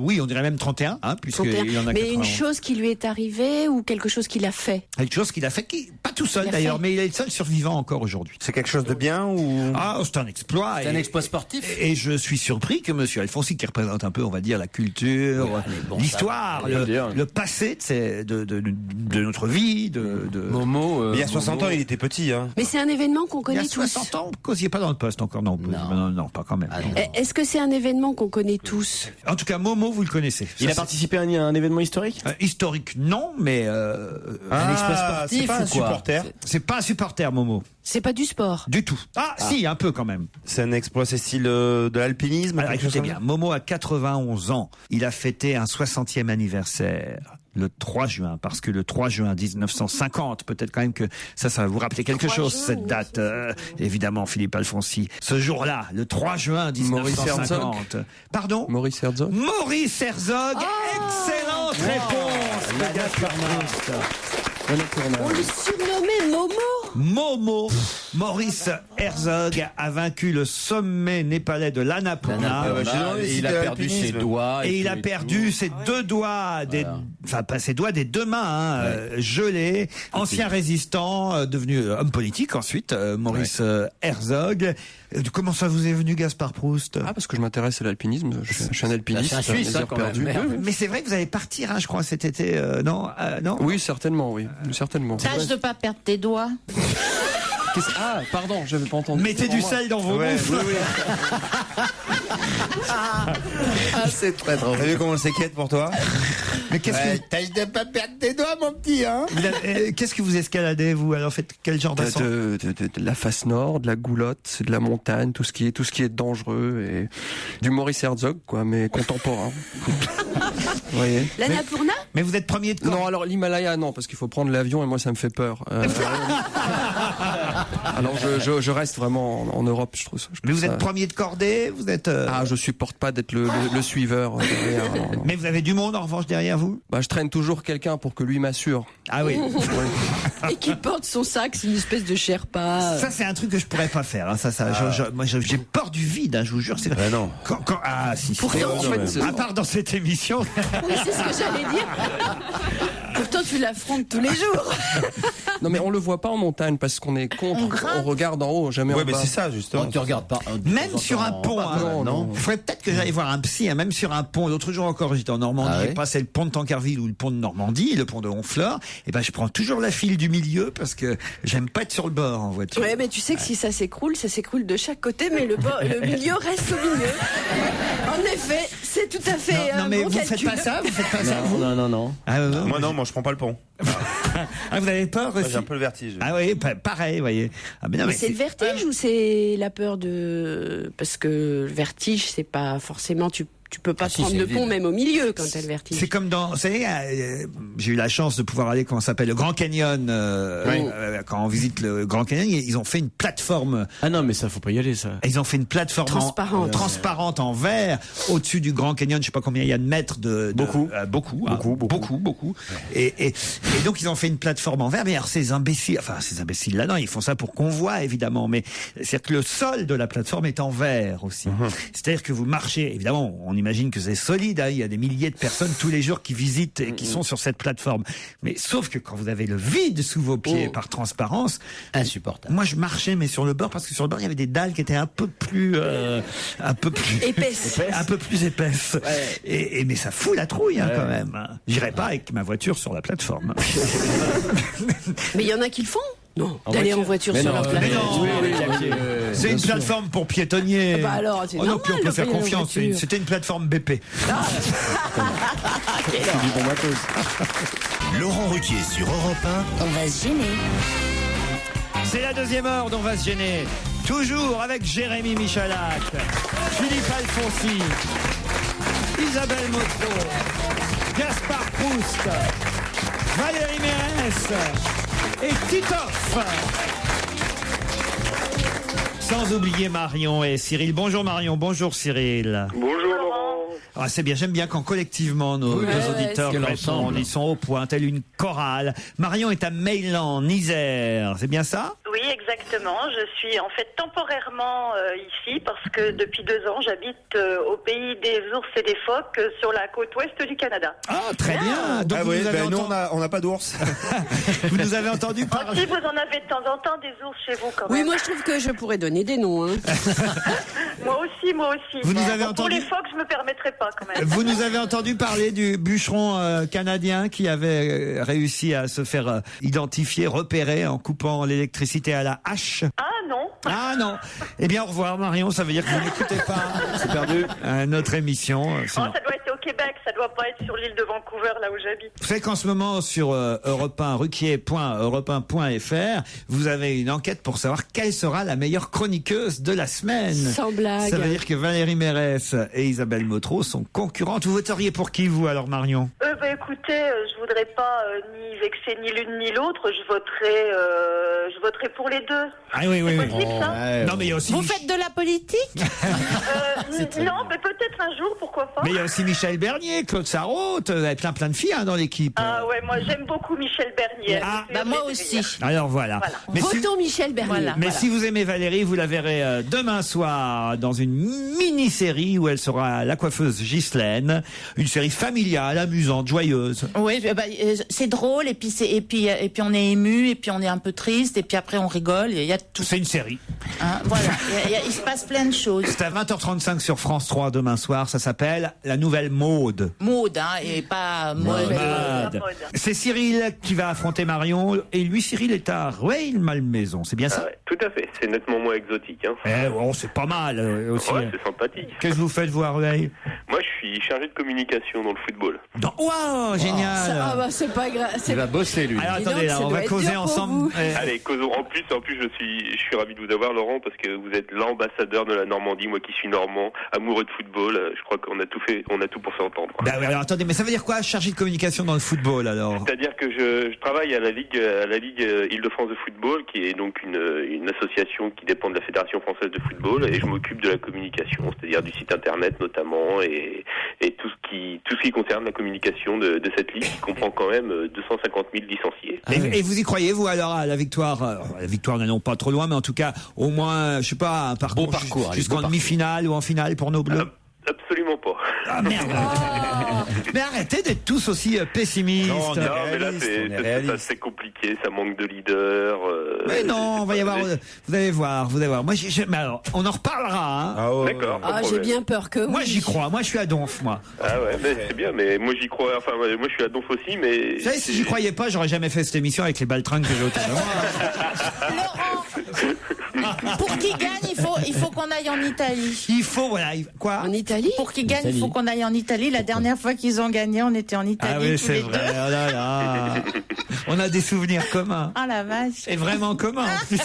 Oui, on dirait même 31, hein, puisqu'il en a 91. Mais une chose qui lui est arrivée ou quelque chose qu'il a fait? Quelque chose qu'il a fait, pas tout seul Il a d'ailleurs, fait. mais il est le seul survivant encore aujourd'hui. C'est quelque chose de bien ou. Ah, c'est un exploit. C'est un exploit sportif. Et je suis surpris que monsieur Alfonsi, qui représente un peu, on va dire, la culture, l'histoire, le passé de notre vie, Momo. Il y a 60 ans, il était petit. Hein. Mais c'est un événement qu'on Il y connaît a tous. 60 ans, vous causiez pas dans le poste encore, non, pas quand même. Est-ce que c'est un événement qu'on connaît tous? En tout cas, Momo, vous le connaissez. Il Ça, a participé à un événement historique? historique, non, mais Un exploit sportif c'est pas un ou quoi? supporter. c'est pas un supporter, Momo, C'est pas du sport. du tout. Si, un peu quand même. C'est un exploit, c'est style de l'alpinisme. Alors quelque chose écoutez comme bien, Momo a 91 ans. Il a fêté un 60e anniversaire le 3 juin, parce que le 3 juin 1950, peut-être quand même que ça va vous rappeler quelque 3 chose, juin, cette date. Évidemment, Philippe Alfonsi. Ce jour-là, le 3 juin Maurice 1950. Pardon? Maurice Herzog. Maurice Herzog. Excellente réponse de Gaspard Proust. On le surnommait Momo. Momo. Maurice Herzog a vaincu le sommet népalais de l'Annapurna. Et il a perdu ses doigts. Et il a perdu ses deux doigts, enfin pas ses doigts, des deux mains gelés. Ancien résistant, devenu homme politique ensuite, Maurice Herzog. Comment ça vous est venu, Gaspard Proust? Ah, parce que je m'intéresse à l'alpinisme. Je suis un alpiniste. C'est un Suisse, plaisir quand perdu. même. Mais c'est vrai que vous allez partir, je crois, cet été, non? Non? Oui, certainement, oui. Certainement. Tâche de pas perdre tes doigts. Ah, pardon, j'avais pas entendu. Mettez du sel dans vos moufles. C'est très drôle. T'as vu comment on s'inquiète pour toi? Mais qu'est-ce que Tâche de pas perdre tes doigts, mon petit, hein? qu'est-ce que vous escaladez, vous? Alors, faites quel genre d'ascent? de la face nord, de la goulotte, c'est de la montagne, tout ce qui est dangereux et du Maurice Herzog, quoi, mais contemporain. Vous voyez? L'Annapurna? Mais vous êtes premier de corps. Non, alors l'Himalaya, non, parce qu'il faut prendre l'avion et moi ça me fait peur. Alors je reste vraiment en Europe, je trouve. Mais vous êtes premier de cordée, vous êtes. Ah, je supporte pas d'être le suiveur derrière. Non. Mais vous avez du monde en revanche derrière vous? Bah, je traîne toujours quelqu'un pour que lui m'assure. Ah oui. Et qui porte son sac, c'est une espèce de Sherpa. Ça c'est un truc que je pourrais pas faire. Hein. Moi j'ai peur du vide. Hein, je vous jure. C'est vrai. non. Si. Pourtant, en fait, à part dans cette émission. Oui, c'est ce que j'allais dire. Pourtant, tu l'affrontes tous les jours. Non, mais on le voit pas en montagne parce qu'on est contre. On regarde en haut, jamais en Ouais, bas. mais c'est ça, justement. Tu regardes pas. Même sur un pont, non. Il faudrait peut-être que j'aille voir un psy, hein, même sur un pont. L'autre jour encore, j'étais en Normandie, Ah j'ai oui passé le pont de Tancarville ou le pont de Normandie, le pont de Honfleur. Et ben, je prends toujours la file du milieu parce que j'aime pas être sur le bord en voiture. Ouais, mais tu sais que si ça s'écroule de chaque côté, mais le milieu reste au milieu. En effet, c'est tout à fait. Non, mais bon vous faites calcul. pas ça, vous faites pas ça. Vous Non. Moi, je prends pas le pont. Ah, vous avez peur aussi? J'ai un peu le vertige. Ah oui, pareil, vous voyez. Ah, mais non, Mais c'est le vertige ou c'est la peur de... Parce que le vertige, c'est pas forcément... Tu peux pas prendre le pont même au milieu quand t'as le vertige. C'est comme dans, vous savez, j'ai eu la chance de pouvoir aller, comment ça s'appelle, le Grand Canyon, quand on visite le Grand Canyon, ils ont fait une plateforme. Ah non, mais ça, faut pas y aller, ça. Ils ont fait une plateforme transparente en verre au-dessus du Grand Canyon. Je sais pas combien il y a de mètres beaucoup. Et donc ils ont fait une plateforme en verre. Mais alors ces imbéciles là, non, ils font ça pour qu'on voit évidemment. Mais c'est-à-dire que le sol de la plateforme est en verre aussi. C'est-à-dire que vous marchez, évidemment, on imagine que c'est solide, hein, il y a des milliers de personnes tous les jours qui visitent et qui sont sur cette plateforme. Mais sauf que quand vous avez le vide sous vos pieds par transparence, insupportable. Moi je marchais mais sur le bord parce que sur le bord il y avait des dalles qui étaient un peu plus épaisses. Un peu plus épaisses. Ouais. Mais ça fout la trouille quand même. J'irai pas avec ma voiture sur la plateforme. Mais il y en a qui le font. Non, d'aller en voiture sur leur plateforme. C'est une plateforme pour piétonniers. Bah alors, c'est normal, puis on peut faire confiance. C'était une plateforme BP. C'est du bon matos. Laurent Ruquier sur Europe 1. On va se gêner. C'est la deuxième heure dont on va se gêner. Toujours avec Jérémy Michalak, Philippe Alfonsi, Isabelle Motro, Gaspard Proust, Valérie Mérès et Titoff. Sans oublier Marion et Cyril. Bonjour Marion, bonjour Cyril. Bonjour Laurent. Ah, c'est bien, j'aime bien quand collectivement nos auditeurs répondent, ils sont au point, telle une chorale. Marion est à Meylan, en Isère, c'est bien ça? Oui, exactement. Je suis en fait temporairement ici parce que depuis 2 ans, j'habite au pays des ours et des phoques sur la côte ouest du Canada. Ah, très bien. Donc vous nous avez nous, on n'a pas d'ours. Vous nous avez entendu parler. Si vous en avez de temps en temps des ours chez vous quand même. Oui, moi je trouve que je pourrais donner des noms. Hein. Moi aussi. Vous nous avez Pour entendu... les phoques, je me permettrai pas quand même. Vous nous avez entendu parler du bûcheron canadien qui avait réussi à se faire identifier, repérer en coupant l'électricité à la hache. Ah non. Ah non. Eh bien au revoir Marion, ça veut dire que vous n'écoutez pas. C'est perdu. Notre émission. Ça doit être au Québec, ça doit pas être sur l'île de Vancouver là où j'habite. Vous savez qu'en ce moment sur Europe 1, ruquier.europe1.fr, vous avez une enquête pour savoir quelle sera la meilleure chroniqueuse de la semaine. Sans blague. Ça veut dire que Valérie Mérès et Isabelle Motro sont concurrentes. Vous voteriez pour qui vous alors Marion? Écoutez, je voudrais pas ni vexer ni l'une ni l'autre. Je voterai pour les deux. Ah oui. Possible, ça Non mais il y a aussi Vous faites de la politique? Non, mais peut-être un jour, pourquoi pas. Mais il y a aussi Michel Michel Bernier, Claude Sarraute, il y a plein de filles dans l'équipe. Ah ouais, moi j'aime beaucoup Michel Bernier. Ah, Bah moi aussi. Alors voilà. Mais si- Votons Michel Bernier. Voilà. Mais si vous aimez Valérie, vous la verrez demain soir dans une mini-série où elle sera la coiffeuse Ghislaine. Une série familiale, amusante, joyeuse. Oui, c'est drôle et puis on est ému et puis on est un peu triste et puis après on rigole. Il y a tout. C'est une série. Hein, voilà. Il se passe plein de choses. C'est à 20h35 sur France 3 demain soir. Ça s'appelle La Nouvelle Maude. Mode, hein, et pas mode. Maude. C'est Cyril qui va affronter Marion. Et lui, Cyril, est à Rueil-Malmaison. C'est bien ça? Tout à fait, c'est nettement moins exotique. Hein. C'est pas mal aussi. Ouais, c'est sympathique. Qu'est-ce que vous faites, vous, à Rueil? Moi, je suis chargé de communication dans le football. Wow, génial. C'est pas grave. Il va bosser, lui. Alors attendez, là, on va causer ensemble. Allez, causons. En plus, je suis ravi de vous avoir, Laurent, parce que vous êtes l'ambassadeur de la Normandie. Moi qui suis normand, amoureux de football, je crois qu'on a tout fait, on a tout pour s'entendre. Bah oui, alors attendez, mais ça veut dire quoi, chargé de communication dans le football, alors? C'est-à-dire que je travaille à la Ligue Île-de-France de football, qui est donc une association qui dépend de la Fédération française de football, et je m'occupe de la communication, c'est-à-dire du site internet notamment, et tout ce qui concerne la communication de cette ligue, qui comprend quand même 250 000 licenciés. Et vous y croyez, vous, alors, à la victoire? La victoire, n'allons pas trop loin, mais en tout cas, au moins, je sais pas, un parcours, jusqu'en demi-finale ou en finale pour nos Bleus? Absolument pas. Ah merde. Mais arrêtez d'être tous aussi pessimistes. Non, mais là c'est compliqué, ça manque de leader. Mais non, on va y avoir. Vous allez voir. Moi, mais alors, on en reparlera. Hein. Ah ouais, d'accord. Ah, j'ai bien peur que. Moi, j'y crois. Moi, je suis à Donf, moi. Ah ouais, mais c'est bien. Mais moi, j'y crois. Enfin, moi, je suis à Donf aussi, mais. Vous savez, si j'y croyais pas, j'aurais jamais fait cette émission avec les baltringues que j'ai autour de moi. Laurent, pour qu'il gagne, il faut qu'on aille en Italie. Il faut, voilà. Quoi? En Italie? Pour qu'ils gagnent, il faut qu'on aille en Italie. La dernière fois qu'ils ont gagné, on était en Italie. Ah oui, tous c'est les vrai. deux. Oh là là. On a des souvenirs communs. Ah la vache. Et vraiment communs, en plus.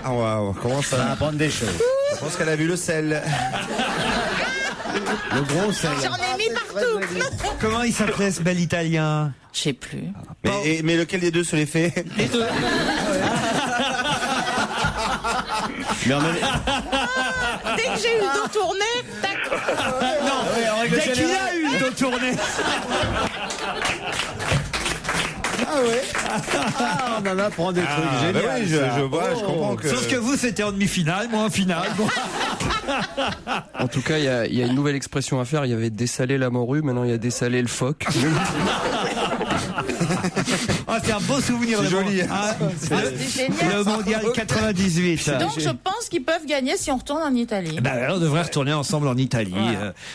On commence à apprendre des choses. Je pense qu'elle a vu le sel. Le gros sel. J'en ai mis partout. Comment il s'appelait, ce bel Italien? Je sais plus. Mais lequel des deux se les fait? Les deux. Mais Dès que j'ai eu le dos tourné, tac. Non, dès qu'il a eu le dos tourné. Ah ouais. On en apprend des trucs géniaux. Oui, je vois, je comprends que. Sauf que vous, c'était en demi-finale, moi en finale. Bon. En tout cas, il y a une nouvelle expression à faire. Il y avait dessaler la morue, maintenant il y a dessaler le phoque. Ah, c'est un beau souvenir. C'est joli. C'était génial. Le mondial 98. Donc je pense qu'ils peuvent gagner si on retourne en Italie. On devrait retourner ensemble en Italie.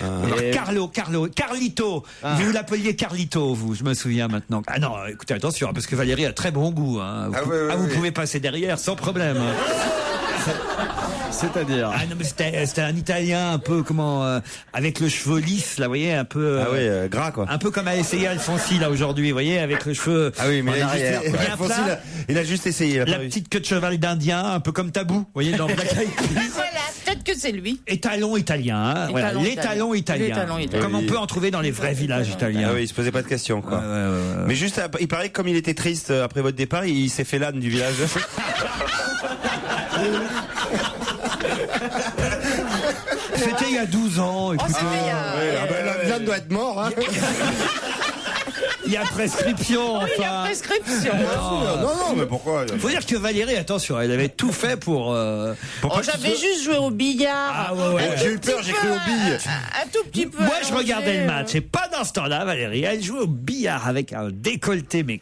Alors, Carlito. Vous l'appeliez Carlito, vous, je me souviens maintenant. Ah non, écoutez, attention, parce que Valérie a très bon goût. Hein. Vous pouvez passer derrière sans problème. C'est-à-dire? Ah non, mais c'était un Italien un peu, avec le cheveu lisse, là, vous voyez, un peu. Gras, quoi. Un peu comme a essayé Alfonsi, là, aujourd'hui, vous voyez, avec le cheveu. Ah oui, mais il a juste essayé. La petite queue de cheval d'Indien, un peu comme Tabou, vous voyez, dans Black Eyed Peas. Voilà, peut-être que c'est lui. Étalon italien, hein. Voilà, l'étalon italien. Comme on peut en trouver dans les vrais villages italiens. Ah oui, il se posait pas de questions, quoi. Mais juste, il paraît que comme il était triste après votre départ, il s'est fait l'âne du village. C'était il y a 12 ans. Écoutez. L'âne doit être mort, hein. Il y a prescription, enfin. Il y a prescription. Non, mais pourquoi? Faut dire que Valérie, attention, elle avait tout fait pour j'avais juste joué au billard. Ah ouais. J'ai eu peur, j'ai cru aux billes. Un tout petit peu. Moi, je regardais le match. Et pas dans ce temps-là, Valérie. Elle jouait au billard avec un décolleté, mais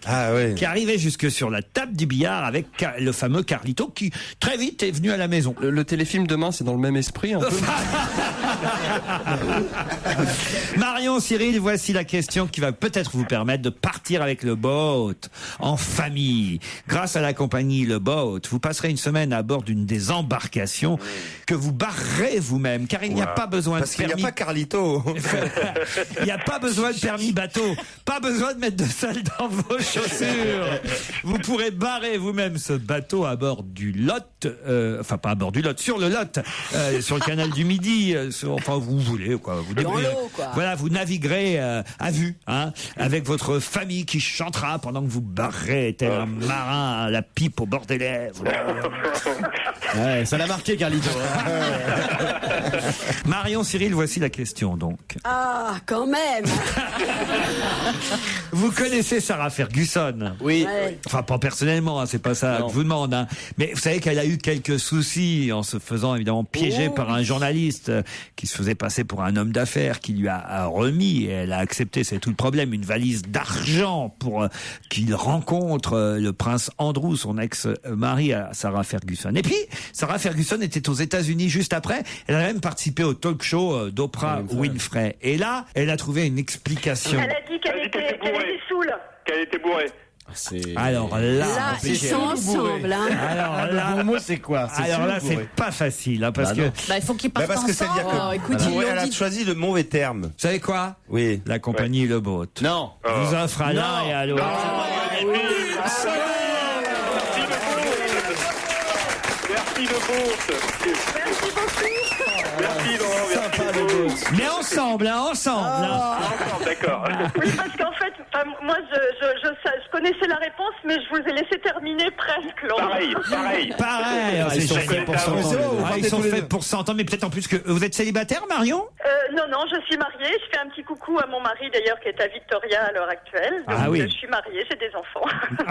qui arrivait jusque sur la table du billard avec le fameux Carlito qui, très vite, est venu à la maison. Le téléfilm demain, c'est dans le même esprit, un peu. Marion, Cyril, voici la question qui va peut-être vous permettre de partir avec le boat en famille. Grâce à la compagnie Le Boat, vous passerez une semaine à bord d'une des embarcations que vous barrerez vous-même, car il n'y a pas besoin de permis. Parce qu'il n'y a pas Carlito. Il n'y a pas besoin de permis bateau, pas besoin de mettre de sel dans vos chaussures. Vous pourrez barrer vous-même ce bateau à bord du Lot, enfin pas à bord du Lot, sur le Lot, sur le canal du Midi, enfin vous voulez quoi, vous Dans débrouillez. l'eau, quoi. Voilà, vous naviguerez à vue, hein, avec votre famille qui chantera pendant que vous barrez tel un marin, la pipe au bord des lèvres. Ouais, ça l'a marqué, Carlito. Marion, Cyril, voici la question donc. Ah, quand même. Vous connaissez Sarah Ferguson? Oui. Ouais. Enfin, pas personnellement, hein, c'est pas ça que je vous demande. Hein. Mais vous savez qu'elle a eu quelques soucis en se faisant évidemment piéger par un journaliste qui se faisait passer pour un homme d'affaires, qui lui a remis, et elle a accepté, c'est tout le problème, une valise d'argent pour qu'il rencontre le prince Andrew, son ex-mari à Sarah Ferguson. Et puis, Sarah Ferguson était aux États-Unis juste après. Elle a même participé au talk show d'Oprah Winfrey. Et là, elle a trouvé une explication. Elle a dit qu'elle était saoule. Qu'elle était bourrée. Alors là, Là, ils sont ensemble. Hein. alors là, Le bon mot, c'est quoi? alors là, c'est pas facile, hein, parce que Bah, il faut qu'ils partent parce que ça veut dire ensemble. que écoute, ils elle l'ont a dit. choisi le mauvais terme. vous savez quoi? Oui. La compagnie Le Boat Non. vous offre à l'un et à l'autre. Merci de Bourse. Merci beaucoup. Merci Laurent, merci de Bourse. Mais ensemble, hein, ensemble. hein. Ensemble, d'accord. Oui, parce qu'en fait, moi, je connaissais la réponse, mais je vous ai laissé terminer presque, Laurent. Pareil. Pareil, Ils sont c'est faits pour génial. s'entendre. Ah, ils sont faits pour s'entendre, mais peut-être en plus que vous êtes célibataire, Marion? Non, je suis mariée. Je fais un petit coucou à mon mari, d'ailleurs, qui est à Victoria à l'heure actuelle. Donc, Ah oui. je suis mariée, j'ai des enfants.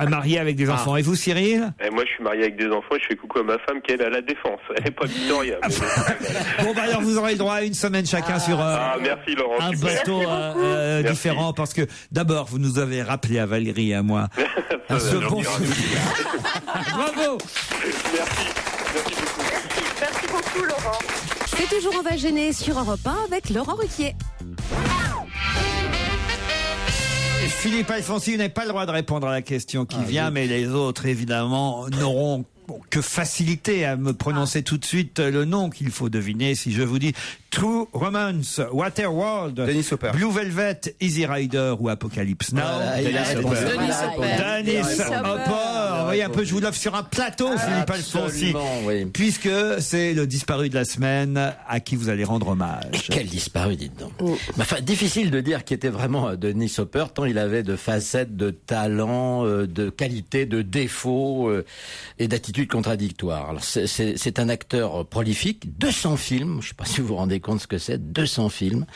Marié avec des enfants. Et vous, Cyril? Et moi, je suis marié avec des enfants et je fais coucou à ma femme qui est à la Défense. Elle n'est pas Victoria. mais- Bon, bah alors vous aurez le droit à une semaine chacun sur merci Laurent. un super. bateau Merci. différent, parce que d'abord, vous nous avez rappelé à Valérie et à moi un Ça, second j'en dirai Bravo. Merci. Merci beaucoup. Merci beaucoup, Laurent. C'est toujours On va gêner sur Europe 1 avec Laurent Ruquier. Philippe Alfonsi, vous n'avez pas le droit de répondre à la question qui vient, mais les autres, évidemment, n'auront que facilité à me prononcer tout de suite le nom qu'il faut deviner. Si je vous dis True Romance, Waterworld, Dennis Hopper. Blue Velvet, Easy Rider ou Apocalypse Now. Dennis Hopper. Vous voyez un peu, je vous l'offre sur un plateau, Philippe Alfonsi. Oui. Puisque c'est le disparu de la semaine à qui vous allez rendre hommage. Quel disparu, dites donc. Enfin, difficile de dire qui était vraiment Dennis Hopper, tant il avait de facettes, de talents, de qualités, de défauts et d'attitudes contradictoires. Alors, c'est un acteur prolifique, 200 films, je ne sais pas si vous vous rendez compte ce que c'est, 200 films.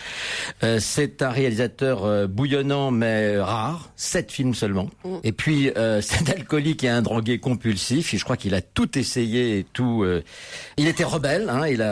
C'est un réalisateur bouillonnant mais rare, 7 films seulement. Et puis, c'est alcoolique et un drogué compulsif, et je crois qu'il a tout essayé et tout... Il était rebelle, hein, il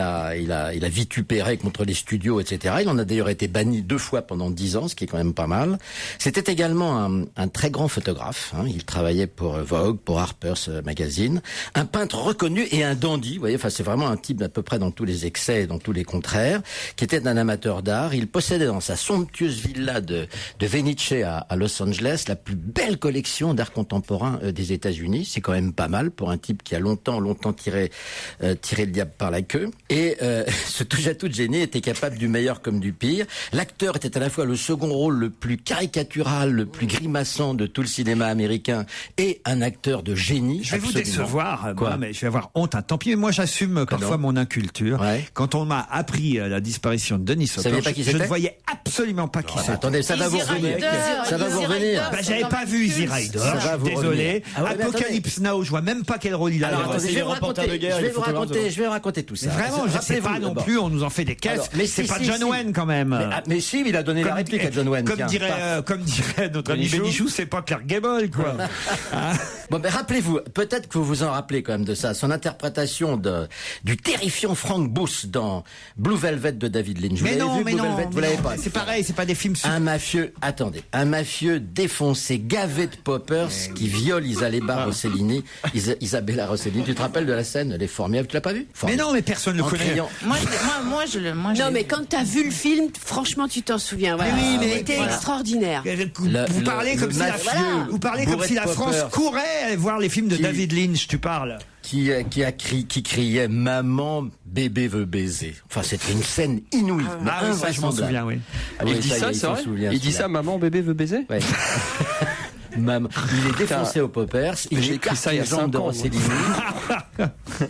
a vitupéré contre les studios, etc. Il en a d'ailleurs été banni 2 fois pendant 10 ans, ce qui est quand même pas mal. C'était également un très grand photographe, hein. Il travaillait pour Vogue, pour Harper's Magazine. Un peintre reconnu et un dandy, vous voyez, enfin c'est vraiment un type à peu près dans tous les excès et dans tous les contraires, qui était un amateur d'art. Il possédait dans sa somptueuse villa de Venice à Los Angeles la plus belle collection d'art contemporain des États-Unis. C'est quand même pas mal pour un type qui a longtemps tiré le diable par la queue. Et ce touche-à-tout de génie était capable du meilleur comme du pire. L'acteur était à la fois le second rôle le plus caricatural, le plus grimaçant de tout le cinéma américain et un acteur de génie. Je vais vous absolument. décevoir, Quoi moi, mais je vais avoir honte. Tant pis, mais moi j'assume parfois mon inculture. Ouais. Quand on m'a appris la disparition de Denis Hopper, saviez pas qui je ne c'était voyais absolument pas qui c'était. Attendez, ça va vous revenir. Ça va vous revenir. Bah, j'avais pas vu Easy Rider, Ça je va suis vous désolé. revenir. Ah ouais, mais Apocalypse Now, je vois même pas quel rôle il a. Alors, Alors, attendez, je vais vous raconter tout ça. mais vraiment, je sais pas non plus, on nous en fait des caisses. Alors, mais c'est si, pas si, John si. Wayne quand même. Mais si, il a donné la réplique à John Wayne. Comme tiens, dirait notre ami Benichou. Benichou, c'est pas Clark Gable, quoi. Hein? Bon, ben rappelez-vous, peut-être que vous vous en rappelez quand même de ça, son interprétation du terrifiant Frank Booth dans Blue Velvet de David Lynch. Vous Mais l'avez non, vu, mais Blue non, Velvet, vous l'avez pas. c'est pareil, c'est pas des films. Un mafieux défoncé, gavé de poppers, qui viole Isabella Rossellini. Isabella Rossellini, tu te rappelles de la scène? Elle est formidable, tu l'as pas vue? Mais non, mais personne ne le connaît. Non, mais quand t'as vu le film, franchement, tu t'en souviens. Voilà. Oui, mais il était voilà. extraordinaire. Vous parlez comme si la France courait voir les films de David Lynch, tu parles. Qui criait maman, bébé veut baiser. Enfin, c'était une scène inouïe. mais Ah oui, ça, je m'en invraisemblable. souviens, oui. Il dit ça, c'est vrai? Il dit ça, maman, bébé veut baiser? Ouais. Il est défoncé au poppers. J'ai écrit ça il y a 5 ans.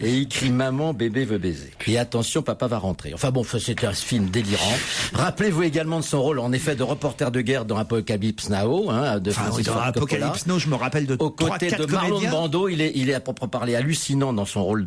Et il crie maman, bébé veut baiser. Et attention, papa va rentrer. Enfin bon, c'était un film délirant. Rappelez-vous également de son rôle, en effet, de reporter de guerre dans Apocalypse Now, de Francis Ford Coppola. Apocalypse Now, je me rappelle de 3-4 côté de Marlon comédiens. Brando, il est à proprement parler hallucinant dans son rôle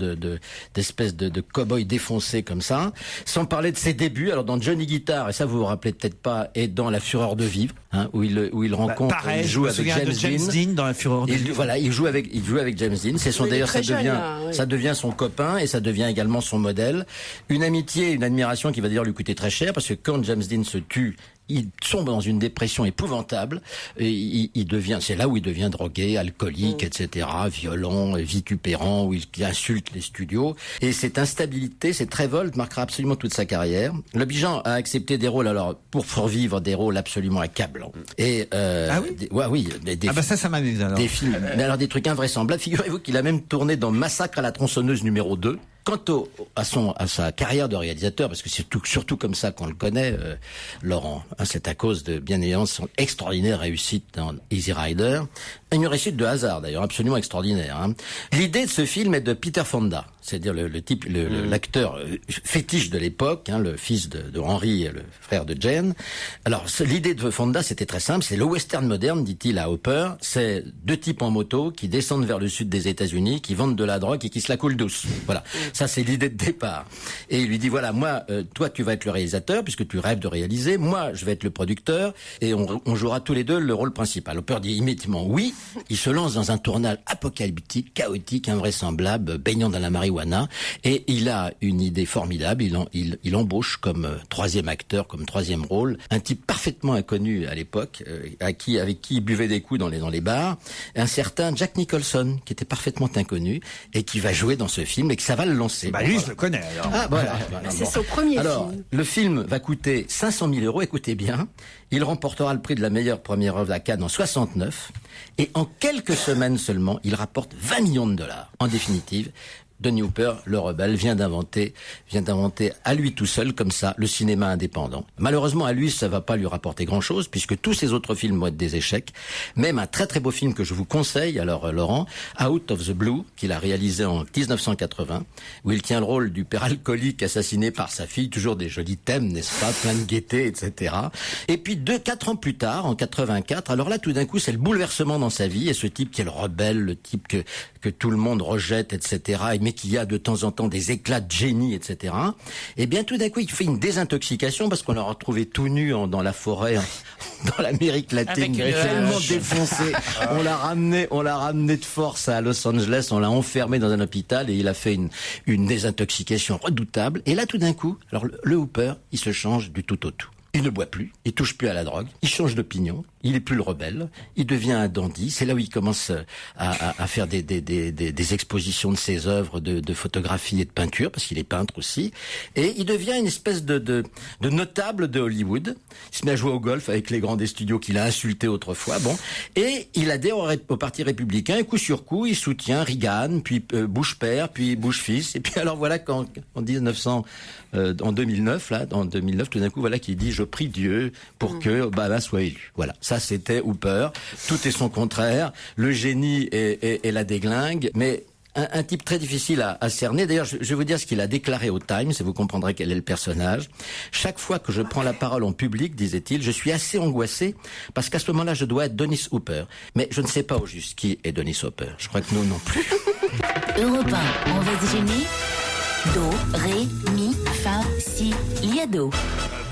d'espèce de cow-boy défoncé comme ça. Sans parler de ses débuts, alors dans Johnny Guitar, et ça vous vous rappelez peut-être pas, et dans La Fureur de vivre, où il rencontre, pareil, il joue je me avec souviens James de James Dean dans La Fureur de vivre. Voilà, il joue avec James Dean. C'est son, d'ailleurs, ça devient son copain et ça devient également son modèle. Une amitié, une admiration qui va d'ailleurs lui coûter très cher parce que quand James Dean se tue, il tombe dans une dépression épouvantable et il devient, c'est là où il devient drogué, alcoolique, etc., violent, vitupérant, où il insulte les studios. Et cette instabilité, cette révolte marquera absolument toute sa carrière, l'obligeant à accepter des rôles, alors, pour survivre, des rôles absolument accablants. Et, ça m'amuse, alors. Des films, alors des trucs invraisemblables. Figurez-vous qu'il a même tourné dans Massacre à la tronçonneuse numéro 2. Quant à sa carrière de réalisateur, parce que c'est surtout comme ça qu'on le connaît, Laurent, c'est à cause de, bien évidemment, son extraordinaire réussite dans Easy Rider, une réussite de hasard d'ailleurs, absolument extraordinaire. L'idée de ce film est de Peter Fonda, c'est-à-dire l'acteur fétiche de l'époque, le fils de Henry, le frère de Jane. Alors l'idée de Fonda, c'était très simple, c'est le western moderne, dit-il à Hopper, c'est 2 types en moto qui descendent vers le sud des États-Unis, qui vendent de la drogue et qui se la coulent douce. Voilà. Ça, c'est l'idée de départ. Et il lui dit, voilà, moi, toi, tu vas être le réalisateur, puisque tu rêves de réaliser. Moi, je vais être le producteur, et on jouera tous les deux le rôle principal. Hopper dit immédiatement oui. Il se lance dans un tournage apocalyptique, chaotique, invraisemblable, baignant dans la marijuana. Et il a une idée formidable. Il embauche comme 3e acteur, comme 3e rôle, un type parfaitement inconnu à l'époque, avec qui il buvait des coups dans les bars. Un certain Jack Nicholson, qui était parfaitement inconnu, et qui va jouer dans ce film, et que ça va le lancer. Lui, je le connais, alors. C'est son premier film. Le film va coûter 500 000 €, écoutez bien. Il remportera le prix de la meilleure première œuvre à Cannes en 69. Et en quelques semaines seulement, il rapporte 20 millions de dollars. En définitive, Dennis Hopper, le rebelle, vient d'inventer à lui tout seul, comme ça, le cinéma indépendant. Malheureusement, à lui, ça va pas lui rapporter grand chose, puisque tous ses autres films vont être des échecs. Même un très très beau film que je vous conseille, alors, Laurent, Out of the Blue, qu'il a réalisé en 1980, où il tient le rôle du père alcoolique assassiné par sa fille, toujours des jolis thèmes, n'est-ce pas, plein de gaieté, etc. Et puis 4 ans plus tard, en 84, alors là, tout d'un coup, c'est le bouleversement dans sa vie, et ce type qui est le rebelle, le type que tout le monde rejette, etc., mais qui a de temps en temps des éclats de génie, etc. Et bien tout d'un coup, il fait une désintoxication parce qu'on l'a retrouvé tout nu dans la forêt, dans l'Amérique latine, tellement défoncé. On l'a ramené de force à Los Angeles, on l'a enfermé dans un hôpital et il a fait une désintoxication redoutable. Et là, tout d'un coup, alors le Hopper, il se change du tout au tout. Il ne boit plus, il touche plus à la drogue, il change d'opinion, il est plus le rebelle, il devient un dandy. C'est là où il commence à faire des expositions de ses œuvres de photographie et de peinture, parce qu'il est peintre aussi. Et il devient une espèce de notable de Hollywood. Il se met à jouer au golf avec les grands des studios qu'il a insultés autrefois. Bon, et il adhère au Parti républicain. Et coup sur coup, il soutient Reagan, puis Bush père, puis Bush fils. Et puis alors voilà qu'en 2009, tout d'un coup, voilà qu'il dit: je prie Dieu pour que Obama soit élu. Voilà. Ça, c'était Hopper. Tout est son contraire. Le génie est la déglingue. Mais un type très difficile à cerner. D'ailleurs, je vais vous dire ce qu'il a déclaré au Times, et vous comprendrez quel est le personnage. Chaque fois que je prends la parole en public, disait-il, je suis assez angoissé, parce qu'à ce moment-là, je dois être Dennis Hopper. Mais je ne sais pas au juste qui est Dennis Hopper. Je crois que nous non plus. Europe 1, on va déjeuner. Do, ré, mi, fa, si, liado.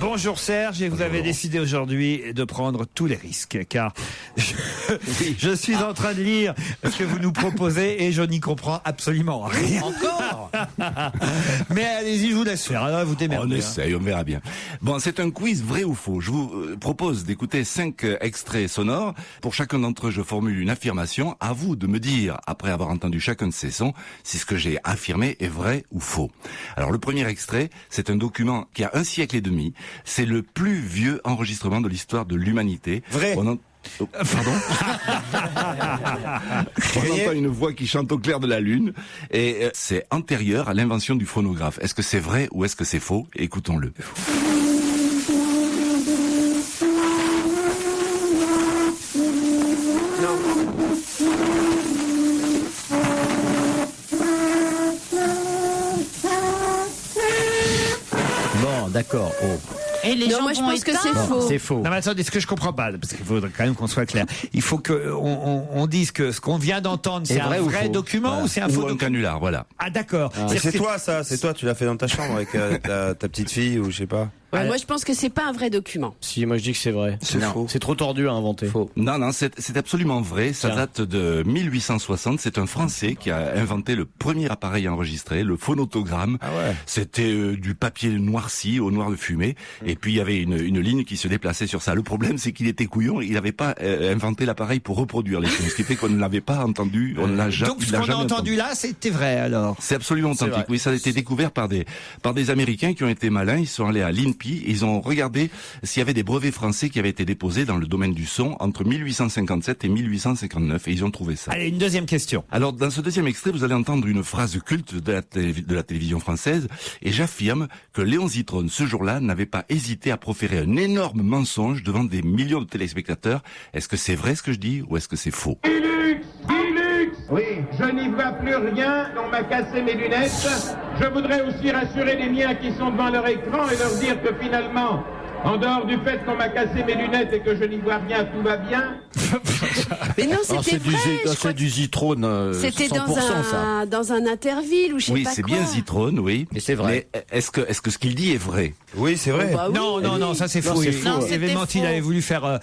Bonjour Serge, et vous avez décidé aujourd'hui de prendre tous les risques, car je suis en train de lire ce que vous nous proposez et je n'y comprends absolument rien. Encore Mais allez-y, je vous laisse faire, alors vous démerdez. On essaye, on verra bien. Bon, c'est un quiz vrai ou faux. Je vous propose d'écouter 5 extraits sonores. Pour chacun d'entre eux, je formule une affirmation. À vous de me dire, après avoir entendu chacun de ces sons, si ce que j'ai affirmé est vrai ou faux. Alors le premier extrait, c'est un document qui a 1 siècle et demi. C'est le plus vieux enregistrement de l'histoire de l'humanité. Vrai. Pardon. On entend une voix qui chante au clair de la lune et c'est antérieur à l'invention du phonographe. Est-ce que c'est vrai ou est-ce que c'est faux? Écoutons-le. Non. d'accord. Oh. Et les Non, gens moi, je vont pense que c'est éteindre. faux. C'est faux. Non mais attendez, ce que je comprends pas, parce qu'il faudrait quand même qu'on soit clair. Il faut que on dise que ce qu'on vient d'entendre, c'est un vrai ou vrai faux document Voilà. ou c'est un Ou faux un document. canular, voilà. Ah d'accord. Mais c'est toi ça, c'est toi, tu l'as fait dans ta chambre avec ta petite fille ou je sais pas. Ouais, moi, je pense que c'est pas un vrai document. Si, moi je dis que c'est vrai. C'est faux. C'est trop tordu à inventer. Faux. Non, c'est absolument vrai. Ça Tiens. date de 1860. C'est un Français qui a inventé le premier appareil enregistré, le phonotogramme. Ah ouais. C'était du papier noirci au noir de fumée. Et puis il y avait une ligne qui se déplaçait sur ça. Le problème, c'est qu'il était couillon. Il n'avait pas inventé l'appareil pour reproduire les sons. Ce qui fait qu'on ne l'avait pas entendu. On l'a jamais. Donc ce qu'on a entendu là, c'était vrai alors. C'est absolument authentique. vrai. Oui, ça a été découvert par des Américains qui ont été malins. Ils sont allés à l'INPI. Ils ont regardé s'il y avait des brevets français qui avaient été déposés dans le domaine du son entre 1857 et 1859. Et ils ont trouvé ça. Allez, une deuxième question. Alors, dans ce deuxième extrait, vous allez entendre une phrase culte de la télévision française. Et j'affirme que Léon Zitrone, ce jour-là, n'avait pas hésité à proférer un énorme mensonge devant des millions de téléspectateurs. Est-ce que c'est vrai ce que je dis ou est-ce que c'est faux? Oui, je n'y vois plus rien, on m'a cassé mes lunettes. Je voudrais aussi rassurer les miens qui sont devant leur écran et leur dire que finalement, en dehors du fait qu'on m'a cassé mes lunettes et que je n'y vois rien, tout va bien. Mais non, c'était C'est vrai. je crois c'est du Zitrone. C'était 100%, ça. dans un Interville ou je sais Oui, pas c'est quoi. bien Zitrone, oui. Et c'est vrai. Mais est-ce que ce qu'il dit est vrai? Oui, c'est vrai. Oh, bah oui. Non, ça c'est Non, faux. c'est Il- faux. Non, il avait c'était menti, faux. il avait voulu faire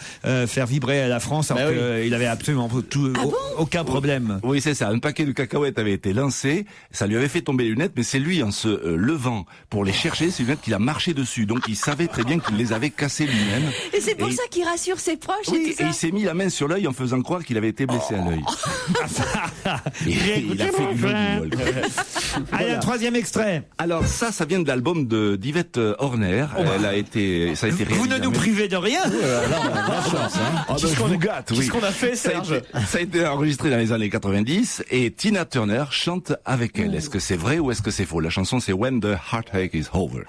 vibrer la France alors Bah oui. qu'il avait absolument aucun problème. Oui, c'est ça. Un paquet de cacahuètes avait été lancé. Ça lui avait fait tomber les lunettes, mais c'est lui, en se levant pour les chercher, ces lunettes qu'il a marché dessus. Donc il savait très bien qu'il les avait cassées lui-même. Et c'est pour Et- ça qu'il rassure ses proches et Oui, tout et ça. il s'est mis la main sur l'œil en faisant croire qu'il avait été blessé à l'œil. Et il a fait du vol. Allez, un troisième extrait. Alors ça vient de l'album de d'Yvette Horner. Ça a été Vous réalisé ne nous en- privez de rien. Qu'est-ce qu'on gâte, oui. Qu'est-ce qu'on a fait, Ça a Serge été- Ça a été enregistré dans les années 90 et Tina Turner chante avec elle. Est-ce que c'est vrai ou est-ce que c'est faux? La chanson c'est When the Heartache is Over.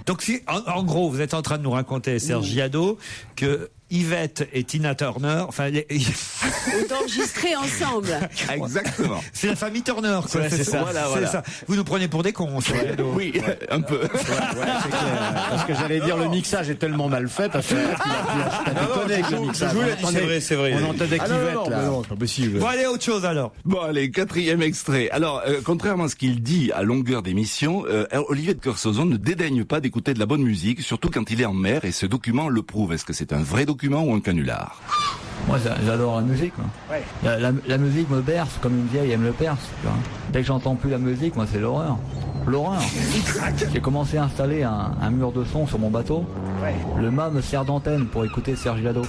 Donc en gros, vous êtes en train de nous raconter, Serge Giado, que Yvette et Tina Turner, enfin, Enregistrés ensemble. Exactement. c'est la famille Turner, quoi. Ouais, c'est ça. Voilà, Voilà. c'est ça. Vous nous prenez pour des cons, Serge Giado. Oui, un peu. Parce que j'allais dire, le mixage est tellement mal fait, parce que t'as déconné avec le mixage. Je vous l'ai dit, c'est vrai. On entendait qu'Yvette, là. non, c'est pas possible. Bon, allez, autre chose alors. Bon, allez, quatrième extrait. Alors, contrairement à ce qu'il dit à longueur d'émission, Olivier de Kersauzon ne dédaigne pas d'écouter de la bonne musique, surtout quand il est en mer, et ce document le prouve. Est-ce que c'est un vrai document ou un canular? Moi, j'adore la musique. Moi. Ouais. La musique me berce comme une vieille aime le perse. Tu vois. Dès que j'entends plus la musique, moi, c'est l'horreur. L'horreur. J'ai commencé à installer un mur de son sur mon bateau. Ouais. Le mât me sert d'antenne pour écouter Serge Giado.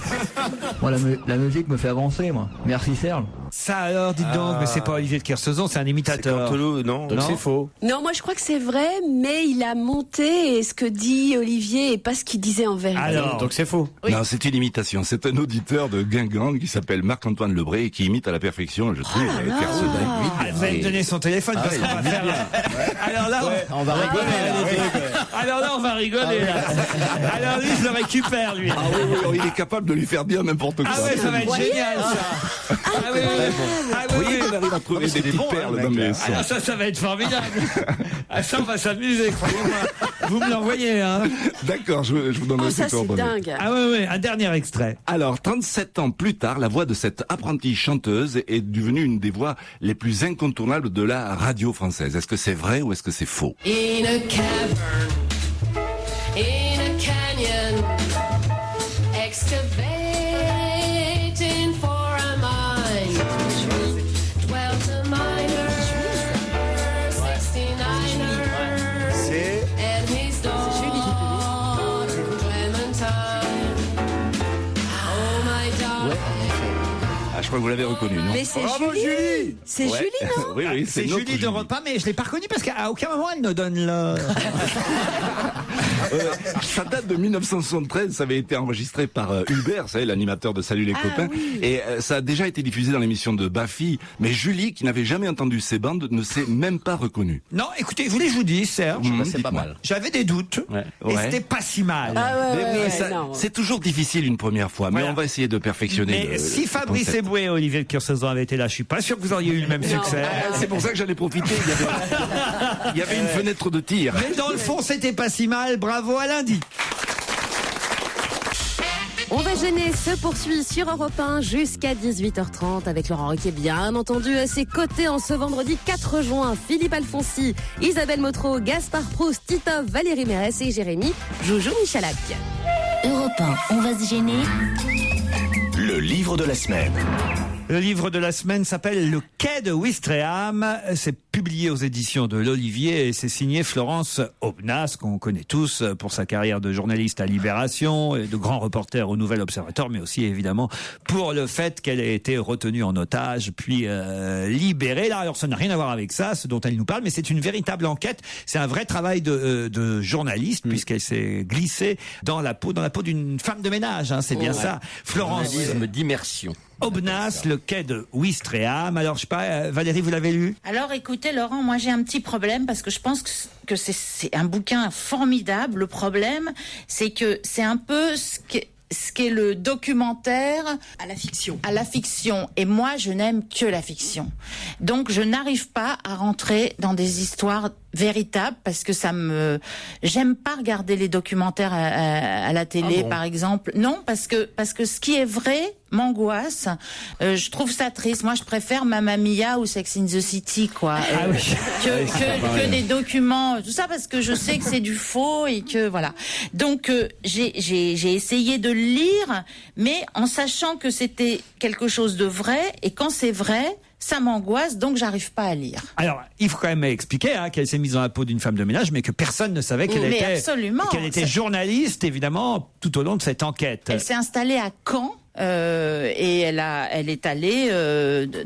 Moi, la musique me fait avancer, moi. Merci, Serge. Ça alors, dites donc, mais c'est pas Olivier de Kersauzon, c'est un imitateur. Canteloup, non. Donc c'est faux. Non, moi je crois que c'est vrai, mais il a monté et ce que dit Olivier et pas ce qu'il disait en vérité. Alors, Donc c'est faux. Oui. Non, c'est une imitation. C'est un auditeur de Guingamp qui s'appelle Marc-Antoine Lebré et qui imite à la perfection, je trouve, Kersauzon. ah, vous allez me donner son téléphone parce qu'on va faire. Alors là, On va rigoler, alors là, on va rigoler. Alors lui, je le récupère, lui. Ah oui, oui, il est capable de lui faire dire n'importe quoi. Ah ouais, ça va être génial, ça. Ah oui, oui. Ah Vous oui, voyez oui. qu'on arrive à trouver des petites perles dans mes sons. Alors ça va être formidable. Ah, ça, on va s'amuser, croyez-moi. Vous me l'envoyez, hein. D'accord, je vous donne Oh, le ça c'est dingue. Ah oui, oui, un dernier extrait. Alors, 37 ans plus tard, la voix de cette apprentie chanteuse est devenue une des voix les plus incontournables de la radio française. Est-ce que c'est vrai ou est-ce que c'est faux? In a cavern, in a canyon, excavating for a mine, dwelt a miner, 69er, and his daughter Clementine. Oh my darling. Ah, je crois que vous l'avez reconnu, non? Mais c'est Bravo, Julie. C'est Ouais. Julie, non? Oui, oui, C'est notre Julie de repas, mais je l'ai pas reconnue parce qu'à aucun moment elle ne donne l'heure. Ça date de 1973, ça avait été enregistré par Hubert, vous savez, l'animateur de Salut les copains, et ça a déjà été diffusé dans l'émission de Baffy, mais Julie, qui n'avait jamais entendu ces bandes, ne s'est même pas reconnue. Non, écoutez, je vous dis, Serge, C'est pas mal. j'avais des doutes, et c'était pas si mal. Mais oui, c'est toujours difficile une première fois, mais Voilà. on va essayer de perfectionner. Mais si Fabrice concept. Eboué et Olivier de Kersauzon avaient été là, je suis pas sûr que vous auriez eu le même succès. C'est pour ça que j'allais profiter. Il y avait une fenêtre de tir. Mais dans le fond, c'était pas si mal. Bravo à lundi. On va gêner se poursuit sur Europe 1 jusqu'à 18h30 avec Laurent Ruquier, bien entendu, à ses côtés en ce vendredi 4 juin. Philippe Alfonsi, Isabelle Motro, Gaspard Proust, Titov, Valérie Mérès et Jérémy Joujou Michalak. Europe 1, on va se gêner. Le livre de la semaine. Le livre de la semaine s'appelle Le Quai de Ouistreham. C'est publié aux éditions de l'Olivier et c'est signé Florence Aubenas, qu'on connaît tous pour sa carrière de journaliste à Libération et de grand reporter au Nouvel Observateur, mais aussi évidemment pour le fait qu'elle ait été retenue en otage puis libérée. Là, alors ça n'a rien à voir avec ça, ce dont elle nous parle, mais c'est une véritable enquête. C'est un vrai travail de journaliste puisqu'elle s'est glissée dans la peau d'une femme de ménage. Hein, c'est bien ça. Florence Journalisme d'immersion. Aubenas, Le Quai de Ouistreham. Alors, je sais pas, Valérie, vous l'avez lu? Alors écoutez Laurent, moi j'ai un petit problème parce que je pense que c'est un bouquin formidable. Le problème, c'est que c'est un peu ce qu'est le documentaire À la fiction. à la fiction. Et moi, je n'aime que la fiction. Donc, je n'arrive pas à rentrer dans des histoires véritables parce que j'aime pas regarder les documentaires à la télé, par exemple. Non, parce que ce qui est vrai m'angoisse. Je trouve ça triste. Moi, je préfère Mamma Mia ou Sex in the City, quoi. Que des documents, tout ça, parce que je sais que c'est du faux et que voilà. Donc, j'ai essayé de le lire, mais en sachant que c'était quelque chose de vrai. Et quand c'est vrai, ça m'angoisse, donc j'arrive pas à lire. Alors, il faut quand même expliquer qu'elle s'est mise dans la peau d'une femme de ménage, mais que personne ne savait qu'elle était journaliste, évidemment, tout au long de cette enquête. Elle s'est installée à Caen. Et elle est allée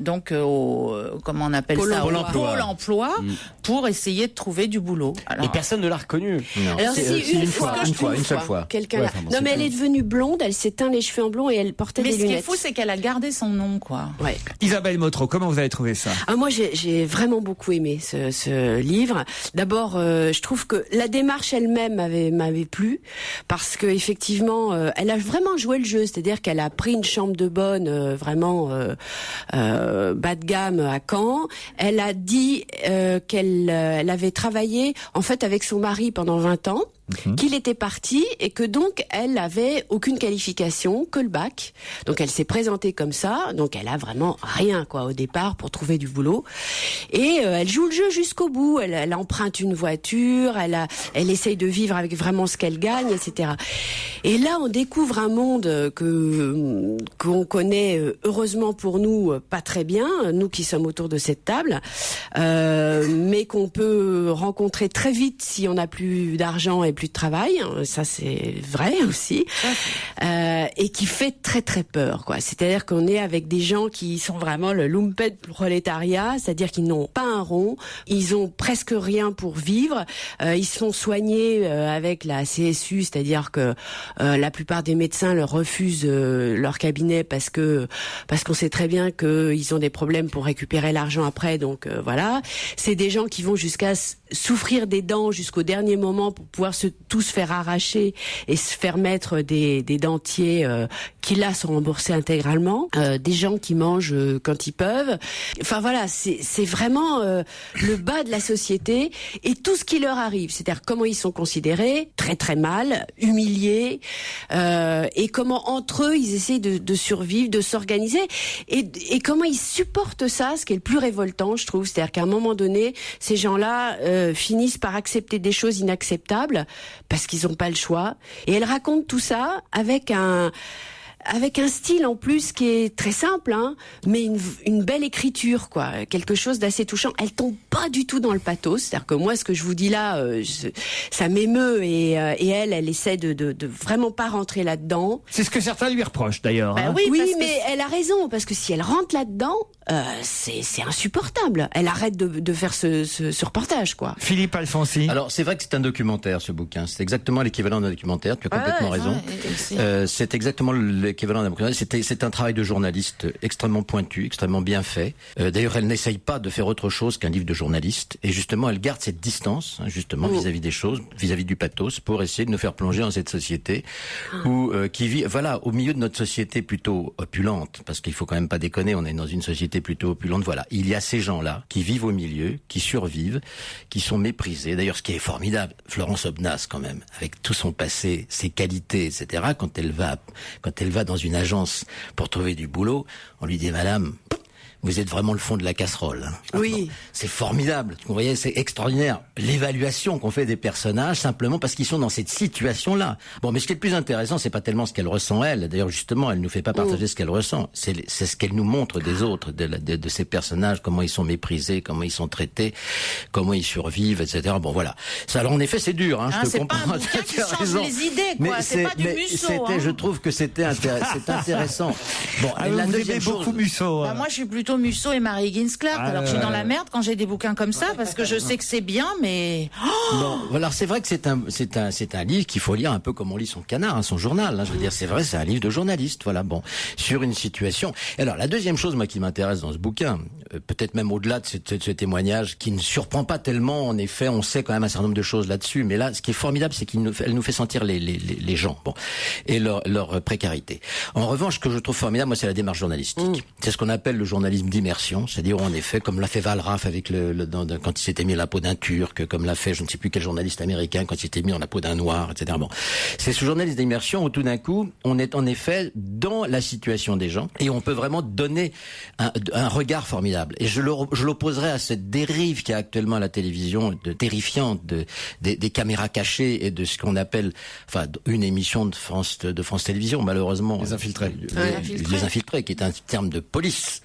donc au comment on appelle ça, Pôle emploi pour essayer de trouver du boulot. Alors, et personne ne l'a reconnue. Alors une seule fois. Quelqu'un. Non mais elle est devenue blonde, elle s'est teint les cheveux en blond et elle portait des lunettes. Mais ce qui est fou, c'est qu'elle a gardé son nom, quoi. Ouais. Isabelle Motro, comment vous avez trouvé ça? Moi, j'ai vraiment beaucoup aimé ce livre. D'abord, je trouve que la démarche elle-même m'avait plu parce que effectivement, elle a vraiment joué le jeu, c'est-à-dire qu'elle a pris une chambre de bonne vraiment bas de gamme à Caen. Elle a dit qu'elle avait travaillé en fait avec son mari pendant 20 ans. Qu'il était parti et que donc elle avait aucune qualification, que le bac. Donc elle s'est présentée comme ça, donc elle a vraiment rien quoi au départ pour trouver du boulot. Et elle joue le jeu jusqu'au bout. Elle emprunte une voiture, elle essaye de vivre avec vraiment ce qu'elle gagne, etc. Et là on découvre un monde qu'on connaît heureusement pour nous pas très bien, nous qui sommes autour de cette table, mais qu'on peut rencontrer très vite si on n'a plus d'argent et plus de travail, ça c'est vrai aussi, et qui fait très très peur, quoi. C'est-à-dire qu'on est avec des gens qui sont vraiment le lumpen prolétariat, c'est-à-dire qu'ils n'ont pas un rond, ils ont presque rien pour vivre, ils sont soignés avec la CSU, c'est-à-dire que la plupart des médecins leur refusent leur cabinet parce qu'on sait très bien qu'ils ont des problèmes pour récupérer l'argent après, donc voilà. C'est des gens qui vont jusqu'à souffrir des dents jusqu'au dernier moment pour pouvoir tous se faire arracher et se faire mettre des dentiers qui là sont remboursés intégralement, des gens qui mangent quand ils peuvent. Enfin voilà, c'est vraiment le bas de la société et tout ce qui leur arrive, c'est-à-dire comment ils sont considérés, très très mal, humiliés, et comment entre eux ils essayent de survivre, de s'organiser et comment ils supportent ça, ce qui est le plus révoltant, je trouve, c'est-à-dire qu'à un moment donné, ces gens-là finissent par accepter des choses inacceptables parce qu'ils n'ont pas le choix. Et elle raconte tout ça avec avec un style en plus qui est très simple, hein, mais une belle écriture, quoi, quelque chose d'assez touchant. Elle tombe pas du tout dans le pathos, c'est-à-dire que moi, ce que je vous dis là, ça m'émeut et elle essaie de vraiment pas rentrer là-dedans. C'est ce que certains lui reprochent d'ailleurs. Bah hein. oui, mais elle a raison, parce que si elle rentre là-dedans, c'est insupportable. Elle arrête de faire ce reportage, quoi. Philippe Alfonsi. Alors, c'est vrai que c'est un documentaire, ce bouquin. C'est exactement l'équivalent d'un documentaire. Tu as complètement raison. C'est exactement l'équivalent d'un documentaire. C'est un travail de journaliste extrêmement pointu, extrêmement bien fait. D'ailleurs, elle n'essaye pas de faire autre chose qu'un livre de journaliste. Et justement, elle garde cette distance, hein, justement, vis-à-vis des choses, vis-à-vis du pathos, pour essayer de nous faire plonger dans cette société où, qui vit, voilà, au milieu de notre société plutôt opulente, parce qu'il faut quand même pas déconner, on est dans une société plutôt opulente. Voilà, il y a ces gens-là qui vivent au milieu, qui survivent, qui sont méprisés. D'ailleurs, ce qui est formidable, Florence Obnas, quand même, avec tout son passé, ses qualités, etc. Quand elle va dans une agence pour trouver du boulot, on lui dit, madame, vous êtes vraiment le fond de la casserole. Hein. Oui. C'est formidable. Vous voyez, c'est extraordinaire. L'évaluation qu'on fait des personnages simplement parce qu'ils sont dans cette situation-là. Bon, mais ce qui est le plus intéressant, c'est pas tellement ce qu'elle ressent elle. D'ailleurs, justement, elle nous fait pas partager ce qu'elle ressent. C'est ce qu'elle nous montre des autres, de ces personnages, comment ils sont méprisés, comment ils sont traités, comment ils survivent, etc. Bon, voilà. Ça, alors, en effet, c'est dur, hein. Je te comprends. C'est pas un bouquin qui change les idées, quoi. C'est pas du Musso. Hein. Je trouve que c'est intéressant. Bon, la deuxième chose. Beaucoup Musso. Moi, je suis plutôt Musso et Marie Higgins Clark. Alors je suis dans la merde quand j'ai des bouquins comme ça, parce que je sais que c'est bien, mais... Bon, alors c'est vrai que c'est un livre qu'il faut lire un peu comme on lit son canard, hein, son journal. Hein, je veux dire, c'est vrai, c'est un livre de journaliste, voilà, bon, sur une situation. Et alors, la deuxième chose, moi, qui m'intéresse dans ce bouquin, peut-être même au-delà de ce témoignage, qui ne surprend pas tellement, en effet, on sait quand même un certain nombre de choses là-dessus, mais là, ce qui est formidable, c'est qu'elle nous fait sentir les gens, bon, et leur précarité. En revanche, ce que je trouve formidable, moi, c'est la démarche journalistique. C'est ce qu'on appelle le journalisme d'immersion, c'est-à-dire en effet, comme l'a fait Valraff avec quand il s'était mis dans la peau d'un Turc, comme l'a fait je ne sais plus quel journaliste américain quand il s'était mis dans la peau d'un Noir, etc. Bon, c'est ce journalisme d'immersion où tout d'un coup, on est en effet dans la situation des gens et on peut vraiment donner un regard formidable. Et je l'opposerai à cette dérive qui est actuellement à la télévision, terrifiante, des caméras cachées et de ce qu'on appelle, enfin, une émission de France Télévisions, malheureusement. Les infiltrés. Les infiltrés, qui est un terme de police.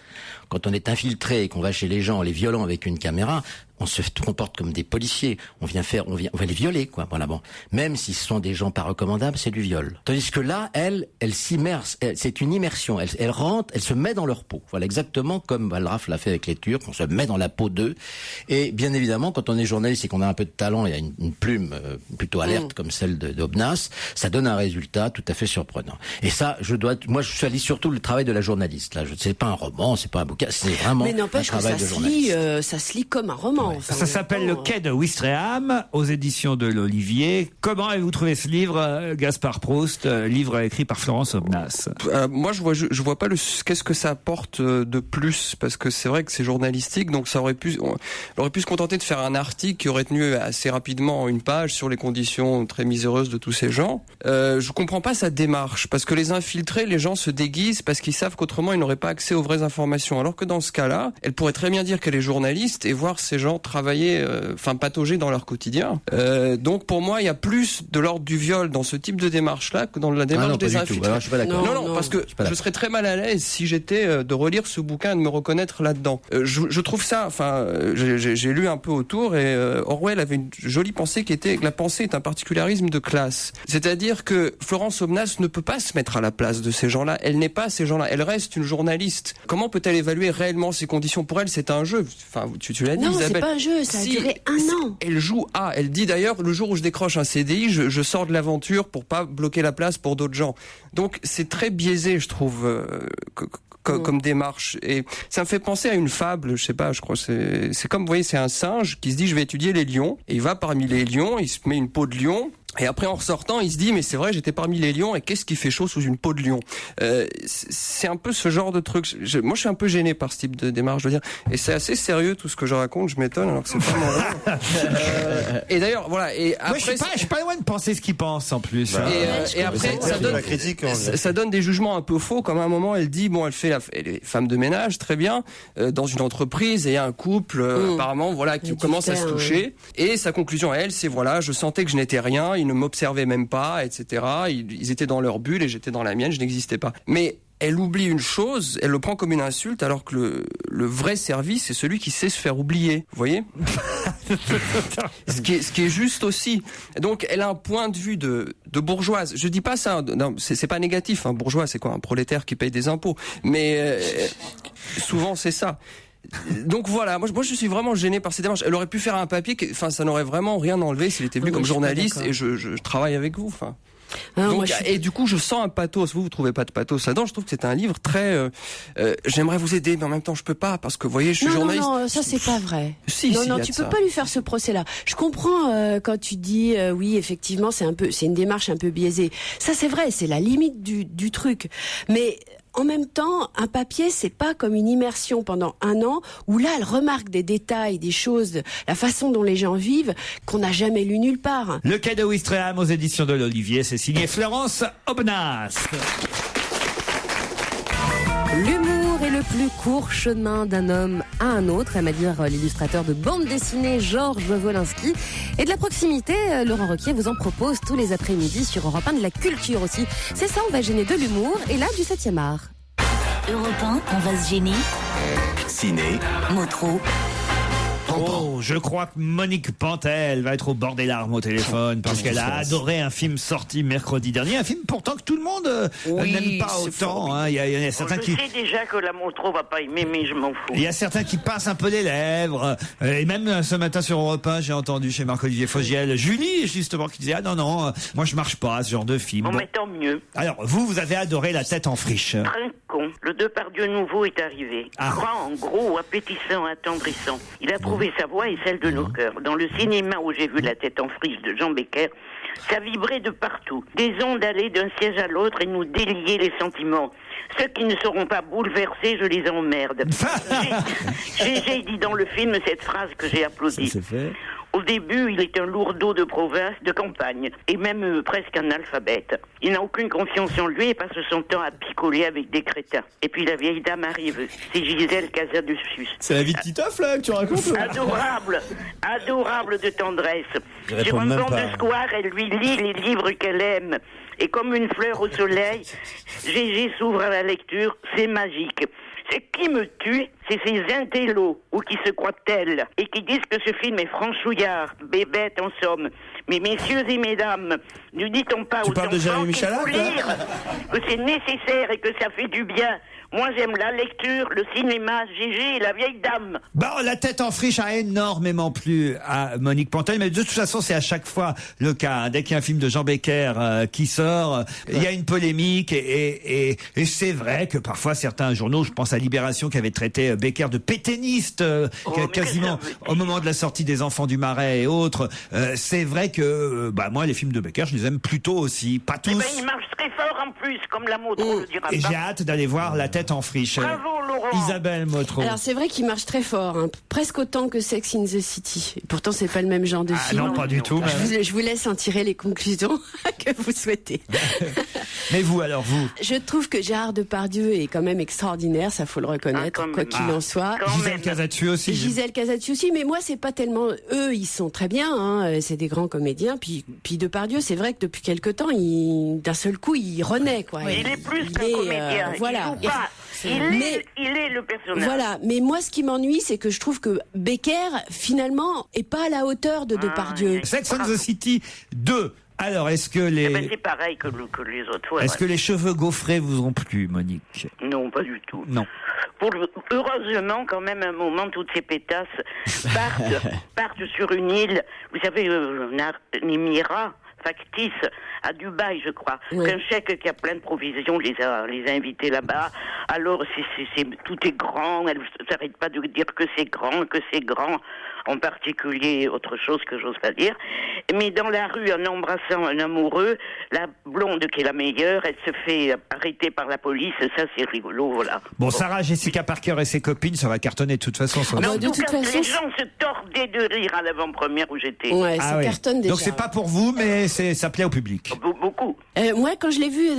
Quand on est infiltré et qu'on va chez les gens, les violant avec une caméra, on se comporte comme des policiers. On va les violer, quoi. Voilà, bon. Même si ce sont des gens pas recommandables, c'est du viol. Tandis que là, elle s'immerse. C'est une immersion. Elle rentre, elle se met dans leur peau. Voilà, exactement comme Valraff l'a fait avec les Turcs. On se met dans la peau d'eux. Et bien évidemment, quand on est journaliste et qu'on a un peu de talent et une plume plutôt alerte comme celle d'Obnas, ça donne un résultat tout à fait surprenant. Et ça, moi, je suis allé surtout le travail de la journaliste. Là, c'est pas un roman, c'est pas un bouquin, c'est vraiment un travail de journaliste. Ça se lit comme un roman. Enfin, ça s'appelle Le Quai de Ouistreham, aux éditions de l'Olivier. Comment avez-vous trouvé ce livre, Gaspard Proust, livre écrit par Florence Obnas? Moi, je vois pas qu'est-ce que ça apporte de plus, parce que c'est vrai que c'est journalistique, donc on aurait pu se contenter de faire un article qui aurait tenu assez rapidement une page sur les conditions très miséreuses de tous ces gens. Je comprends pas sa démarche, parce que les infiltrés, les gens se déguisent parce qu'ils savent qu'autrement ils n'auraient pas accès aux vraies informations. Alors que dans ce cas-là, elle pourrait très bien dire qu'elle est journaliste et voir ces gens travailler, patauger dans leur quotidien. Donc pour moi, il y a plus de l'ordre du viol dans ce type de démarche-là que dans la démarche des infiltrés. Alors, je suis pas d'accord. Non, parce que je serais très mal à l'aise si j'étais de relire ce bouquin et de me reconnaître là-dedans. Je trouve ça, j'ai lu un peu autour et Orwell avait une jolie pensée qui était que la pensée est un particularisme de classe. C'est-à-dire que Florence Obnas ne peut pas se mettre à la place de ces gens-là. Elle n'est pas ces gens-là. Elle reste une journaliste. Comment peut-elle évaluer réellement ces conditions? Pour elle, c'est un jeu. Enfin, tu l'as dit, Isabelle. Non, c'est pas un jeu. Ça a duré un an. Elle joue elle dit d'ailleurs, le jour où je décroche un CDI, je sors de l'aventure pour pas bloquer la place pour d'autres gens. Donc, c'est très biaisé, je trouve, comme démarche. Et ça me fait penser à une fable, je sais pas, je crois, c'est comme, vous voyez, c'est un singe qui se dit, je vais étudier les lions. Et il va parmi les lions, il se met une peau de lion. Et après, en ressortant, il se dit, mais c'est vrai, j'étais parmi les lions, et qu'est-ce qui fait chaud sous une peau de lion? C'est un peu ce genre de truc. Moi, je suis un peu gêné par ce type de démarche, je veux dire. Et c'est assez sérieux, tout ce que je raconte, je m'étonne, alors que c'est pas mon rôle. Et d'ailleurs, voilà. Et après, moi, je suis pas loin de penser ce qu'il pense, en plus. Et après, ça donne des jugements un peu faux, comme à un moment, elle dit, bon, elle est femme de ménage, très bien, dans une entreprise, et il y a un couple, apparemment, voilà, qui commence à se toucher. Et sa conclusion à elle, c'est, voilà, je sentais que je n'étais rien, ils ne m'observaient même pas, etc. Ils étaient dans leur bulle et j'étais dans la mienne, je n'existais pas. Mais elle oublie une chose, elle le prend comme une insulte, alors que le vrai service, c'est celui qui sait se faire oublier. Vous voyez? ce qui est juste aussi. Donc, elle a un point de vue de bourgeoise. Je dis pas ça, non, c'est pas négatif. Un bourgeois, c'est quoi? Un prolétaire qui paye des impôts. Mais souvent, c'est ça. Donc voilà, moi je suis vraiment gêné par ces démarches. Elle aurait pu faire un papier, ça n'aurait vraiment rien enlevé s'il était venu comme journaliste et je travaille avec vous. Enfin. Donc, et du coup, je sens un pathos. Vous trouvez pas de pathos là-dedans? Je trouve que c'est un livre très. J'aimerais vous aider, mais en même temps, je peux pas parce que, vous voyez, je suis journaliste. Non, ça c'est pas vrai. Si, non, tu peux pas lui faire ce procès-là. Je comprends quand tu dis oui, effectivement, c'est une démarche un peu biaisée. Ça c'est vrai, c'est la limite du truc. Mais en même temps, un papier, c'est pas comme une immersion pendant 1 an où là, elle remarque des détails, des choses, la façon dont les gens vivent qu'on n'a jamais lu nulle part. Le Quai de Ouistreham aux éditions de l'Olivier, c'est signé Florence Aubenas. L'humour est le plus court chemin d'un homme à un autre, aime à dire l'illustrateur de bande dessinée Georges Wolinski. Et de la proximité, Laurent Ruquier vous en propose tous les après-midi sur Europe 1, de la culture aussi. C'est ça, on va gêner de l'humour et là du 7e art. Europe 1, on va se gêner. Ciné. Motro. Oh, je crois que Monique Pantel va être au bord des larmes au téléphone parce qu'elle a adoré un film sorti mercredi dernier, un film pourtant que tout le monde n'aime pas autant. Hein. Il y a certains je sais déjà que la Motro va pas aimer, mais je m'en fous. Il y a certains qui passent un peu les lèvres. Et même ce matin sur Europe 1, j'ai entendu chez Marc-Olivier Fogiel, Julie justement qui disait non, moi je marche pas à ce genre de film. Bon, mais tant mieux. Alors vous avez adoré La Tête en friche. Trincon, le Depardieu nouveau est arrivé. Grand, gros, appétissant, attendrissant. Il a trouvé sa voix et celle de nos cœurs. Dans le cinéma où j'ai vu La Tête en friche de Jean Becker, ça vibrait de partout. Des ondes allaient d'un siège à l'autre et nous déliaient les sentiments. Ceux qui ne seront pas bouleversés, je les emmerde. J'ai dit dans le film cette phrase que j'ai applaudie. Ça, c'est fait. Au début, il est un lourdeau de province, de campagne, et même presque un analphabète. Il n'a aucune confiance en lui et passe son temps à picoler avec des crétins. Et puis la vieille dame arrive, c'est Gisèle Casadussus. C'est la vie de Titoff, là, que tu racontes? Adorable de tendresse. Je Sur un réponds banc même pas. de square, elle lui lit les livres qu'elle aime. Et comme une fleur au soleil, Gégé s'ouvre à la lecture, c'est magique. Ce qui me tue, c'est ces intellos, ou qui se croient tels, et qui disent que ce film est franchouillard, bébête en somme. Mais messieurs et mesdames, ne dit-on pas aux parles de enfants Jérémy qu'il faut Chalac, là lire, que c'est nécessaire et que ça fait du bien? Moi, j'aime la lecture, le cinéma, Gégé et la vieille dame. Bon, La Tête en friche a énormément plu à Monique Pantel, mais de toute façon, c'est à chaque fois le cas. Dès qu'il y a un film de Jean Becker qui sort, il y a une polémique et c'est vrai que parfois certains journaux, je pense à Libération qui avait traité Becker de pétainiste quasiment au moment de la sortie des Enfants du Marais et autres. C'est vrai que moi, les films de Becker, je les aime plutôt aussi. Pas tous. Eh ben, il marche très fort en plus, comme la Motro le dira Et pas. j'ai hâte d'aller voir La Tête en friche. Bravo, Laurent. Isabelle Motro. Alors c'est vrai qu'il marche très fort, hein, presque autant que Sex in the City. Et pourtant c'est pas le même genre de film. Non, pas du tout. Je vous laisse en tirer les conclusions que vous souhaitez. Mais vous, alors vous? Je trouve que Gérard Depardieu est quand même extraordinaire, ça faut le reconnaître, quoi qu'il en soit. Gisèle Casatsu aussi. Gisèle Casatsu aussi, mais moi c'est pas tellement eux, ils sont très bien, hein, c'est des grands comédiens. Puis Depardieu, c'est vrai que depuis quelque temps, d'un seul coup, il renaît quoi. Il est plus qu'un comédien. Voilà. Il joue pas. Il est le personnage. Voilà, mais moi ce qui m'ennuie, c'est que je trouve que Becker finalement est pas à la hauteur de Depardieu. Sex and the City 2. Alors, est-ce que les... Eh ben, c'est pareil que les autres fois. Est-ce que les cheveux gaufrés vous ont plu, Monique? Non, pas du tout. Non. Heureusement, quand même, à un moment, toutes ces pétasses partent sur une île, vous savez, un émirat factice à Dubaï, je crois. Oui. Un chèque qui a plein de provisions les a invités là-bas. Alors, tout est grand. Elle ne s'arrête pas de dire que c'est grand, en particulier autre chose que j'ose pas dire. Mais dans la rue, en embrassant un amoureux, la blonde qui est la meilleure, elle se fait arrêter par la police. Ça, c'est rigolo, voilà. Bon, Sarah Jessica Parker et ses copines, ça va cartonner de toute façon. Ça. Mais en tout cas, les gens se tordaient de rire à l'avant-première où j'étais. Ouais, ça cartonne déjà. Donc c'est pas pour vous, mais ça plaît au public. Beaucoup. Moi, quand je l'ai vu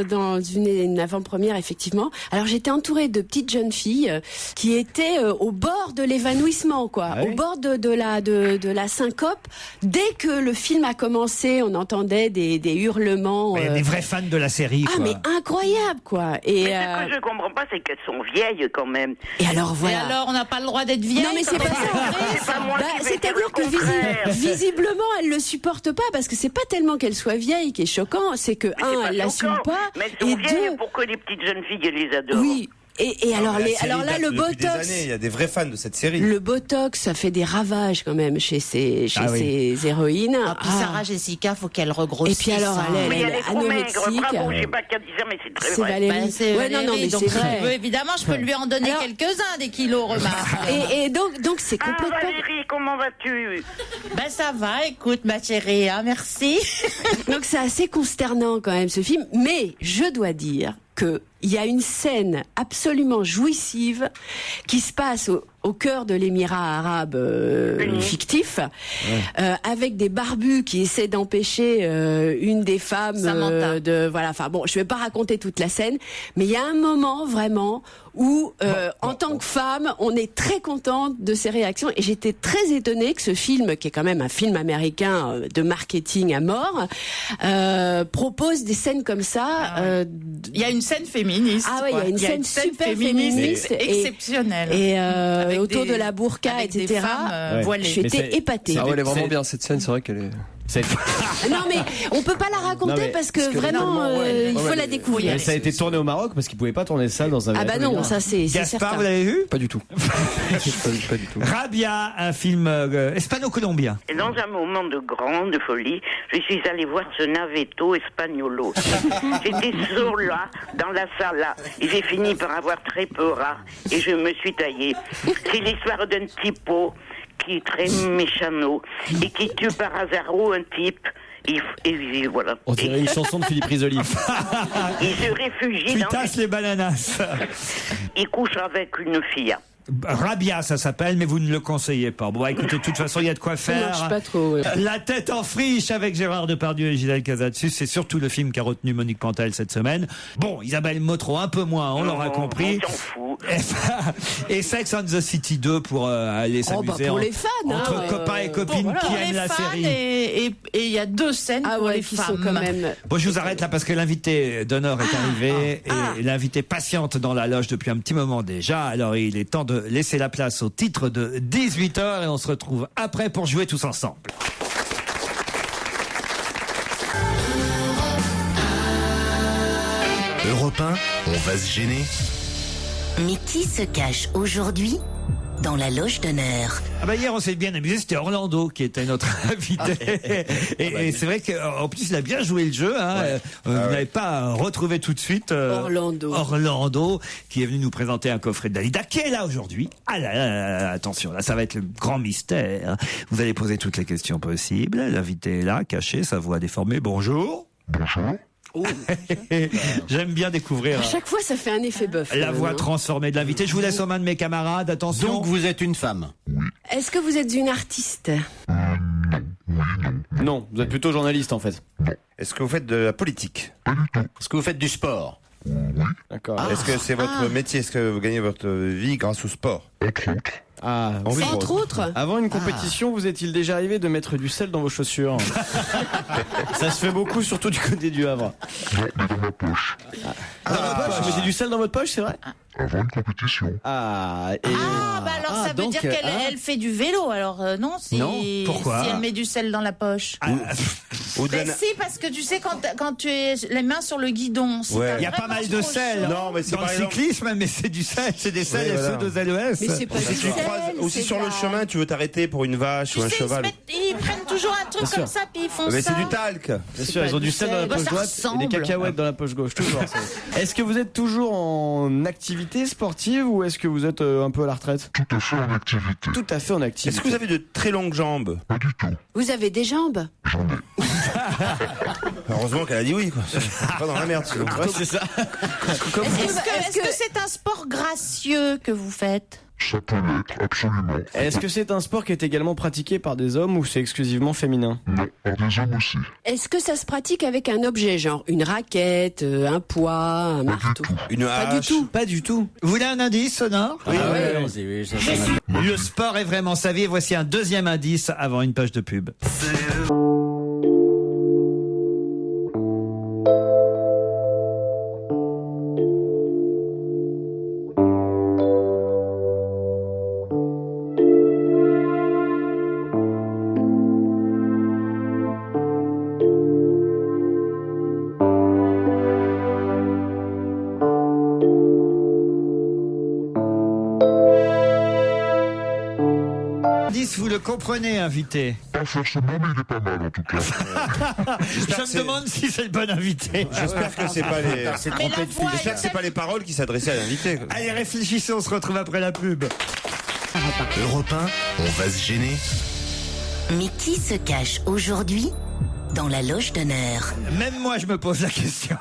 dans une avant-première, effectivement, alors j'étais entourée de petites jeunes filles qui étaient au bord de l'évanouissement, quoi, au bord de la syncope. Dès que le film a commencé, on entendait des hurlements. Il y a des vrais fans de la série. Ah, mais incroyable, quoi. Et mais ce que je comprends pas, c'est qu'elles sont vieilles quand même. Et alors voilà. Et alors, on n'a pas le droit d'être vieille. Non, mais c'est pas ça. C'est-à-dire que visiblement, elle le supporte pas parce que c'est pas tellement qu'elle soit vieille qui est choquant, c'est que elle l'assume pas. Mais elles sont vieilles pour que les petites jeunes filles les adorent. Oui. Et alors, là, le botox. Il y a des vrais fans de cette série. Le botox, ça fait des ravages quand même chez ces héroïnes. Puis Sarah Jessica, faut qu'elle regrossisse. Et puis alors, elle est trop maigre. Bravo, je sais pas qu'à dire ça, mais c'est très vrai. Valérie. C'est Valérie. non, mais donc c'est vrai. Évidemment, je peux lui en donner quelques-uns des kilos, remarque. Et donc c'est complètement. Valérie, comment vas-tu? Ça va, écoute, ma chérie, merci. Donc c'est assez consternant quand même ce film, mais je dois dire que il y a une scène absolument jouissive qui se passe au cœur de l'émirat arabe fictif, avec des barbus qui essaient d'empêcher une des femmes de voilà. Enfin bon, je vais pas raconter toute la scène, mais il y a un moment vraiment où, en tant que femme, on est très contente de ces réactions. Et j'étais très étonnée que ce film, qui est quand même un film américain de marketing à mort, propose des scènes comme ça. Il y a une scène féministe. Ah ouais, il y a une scène super féministe exceptionnelle. Et autour de la burqa, etc. J'étais épatée. Ah ouais, elle est vraiment bien cette scène, c'est vrai qu'elle est... Non mais on peut pas la raconter parce que vraiment il faut la découvrir. Mais ça a été tourné au Maroc parce qu'ils pouvaient pas tourner ça dans un. Ah bah non, ça c'est certain. Gaspard, vous l'avez vu? Pas du tout. Pas du tout. Rabia, un film hispano-colombien. Et dans un moment de grande folie, je suis allée voir ce navetto espagnolo. J'étais sola dans la sala et j'ai fini par avoir très peur et je me suis taillée. C'est l'histoire d'un typo qui est très méchano et qui tue par hasard un type. Et voilà. On dirait une chanson de Philippe Risoli. Il se réfugie dans... Tu tasses les bananas. Il couche avec une fille. Rabia, ça s'appelle, mais vous ne le conseillez pas. Bon, écoutez, de toute façon, il y a de quoi faire. Ça marche pas trop. La tête en friche avec Gérard Depardieu et Gisèle Casatsus. C'est surtout le film qui a retenu Monique Pantel cette semaine. Bon, Isabelle Motro un peu moins, on l'aura compris. On s'en fout. Et Sex and the City 2 pour aller s'amuser pour les fans, entre copains et copines qui aiment la série. Et il y a deux scènes pour les qui femmes. sont quand même. Bon, je vous arrête là parce que l'invité d'honneur est arrivé et l'invité patiente dans la loge depuis un petit moment déjà. Alors il est temps de laisser la place au titre de 18h et on se retrouve après pour jouer tous ensemble. Europe 1, on va se gêner. Mais qui se cache aujourd'hui dans la loge d'honneur? Ah bah hier on s'est bien amusé, c'était Orlando qui était notre invité. Et c'est vrai qu'en plus il a bien joué le jeu. Vous n'avez pas retrouvé tout de suite Orlando qui est venu nous présenter un coffret de Dalida qui est là aujourd'hui. Ah là, attention, là ça va être le grand mystère. Vous allez poser toutes les questions possibles. L'invité est là, caché, sa voix déformée. Bonjour. Bonjour. J'aime bien découvrir. À chaque fois, ça fait un effet bœuf. La voix transformée de l'invité. Je vous laisse aux mains de mes camarades. Attention. Donc vous êtes une femme. Oui. Est-ce que vous êtes une artiste? Non, vous êtes plutôt journaliste en fait. Non. Est-ce que vous faites de la politique? Pas du tout. Est-ce que vous faites du sport? Oui. D'accord. Est-ce que c'est votre métier? Est-ce que vous gagnez votre vie grâce au sport? Entre autres. Ah, oui. Entre autres. Avant une compétition, vous est-il déjà arrivé de mettre du sel dans vos chaussures? Ça se fait beaucoup, surtout du côté du Havre. Non, mais dans ma poche. Dans la poche? Vous mettez du sel dans votre poche, c'est vrai? Avant une compétition. Bah alors ça veut dire qu'elle fait du vélo, alors non, Non, pourquoi? Si elle met du sel dans la poche. Si, parce que tu sais, quand tu es les mains sur le guidon, il y a pas mal de sel non, mais c'est dans le cyclisme, mais c'est du sel, c'est des sels SE2LES. Mais c'est pas du sel. Aussi sur le chemin, tu veux t'arrêter pour une vache ou un cheval. Ils prennent toujours un truc comme ça, puis ils font ça. Mais c'est du talc. Bien sûr, ils ont du sel dans la poche droite et des cacahuètes dans la poche gauche, toujours. Est-ce que vous êtes toujours en activité sportive ou est-ce que vous êtes un peu à la retraite? Tout à fait en activité. Tout à fait en activité. Est-ce que vous avez de très longues jambes? Pas du tout. Vous avez des jambes? J'en ai. Heureusement qu'elle a dit oui, quoi. C'est pas dans la merde, sinon. Ouais, c'est ça. Est-ce que c'est un sport gracieux que vous faites? Ça peut l'être, absolument. Est-ce que c'est un sport qui est également pratiqué par des hommes ou c'est exclusivement féminin? Non, par des hommes aussi. Est-ce que ça se pratique avec un objet, genre une raquette, un poids, un marteau? Une Pas hache. du tout. Pas du tout. Vous voulez un indice sonore? Oui, allons-y, oui, ça m'a- Le sport est vraiment sa vie. Et voici un deuxième indice avant une page de pub. Indice, vous le comprenez, invité. Pas forcément, mais il est pas mal en tout cas. Je me demande si c'est le bon invité. J'espère que c'est pas les. J'espère que c'est pas les paroles qui s'adressaient à l'invité. Allez, réfléchissez, on se retrouve après la pub. Europe 1, on va se gêner. Mais qui se cache aujourd'hui dans la loge d'honneur? Même moi, je me pose la question.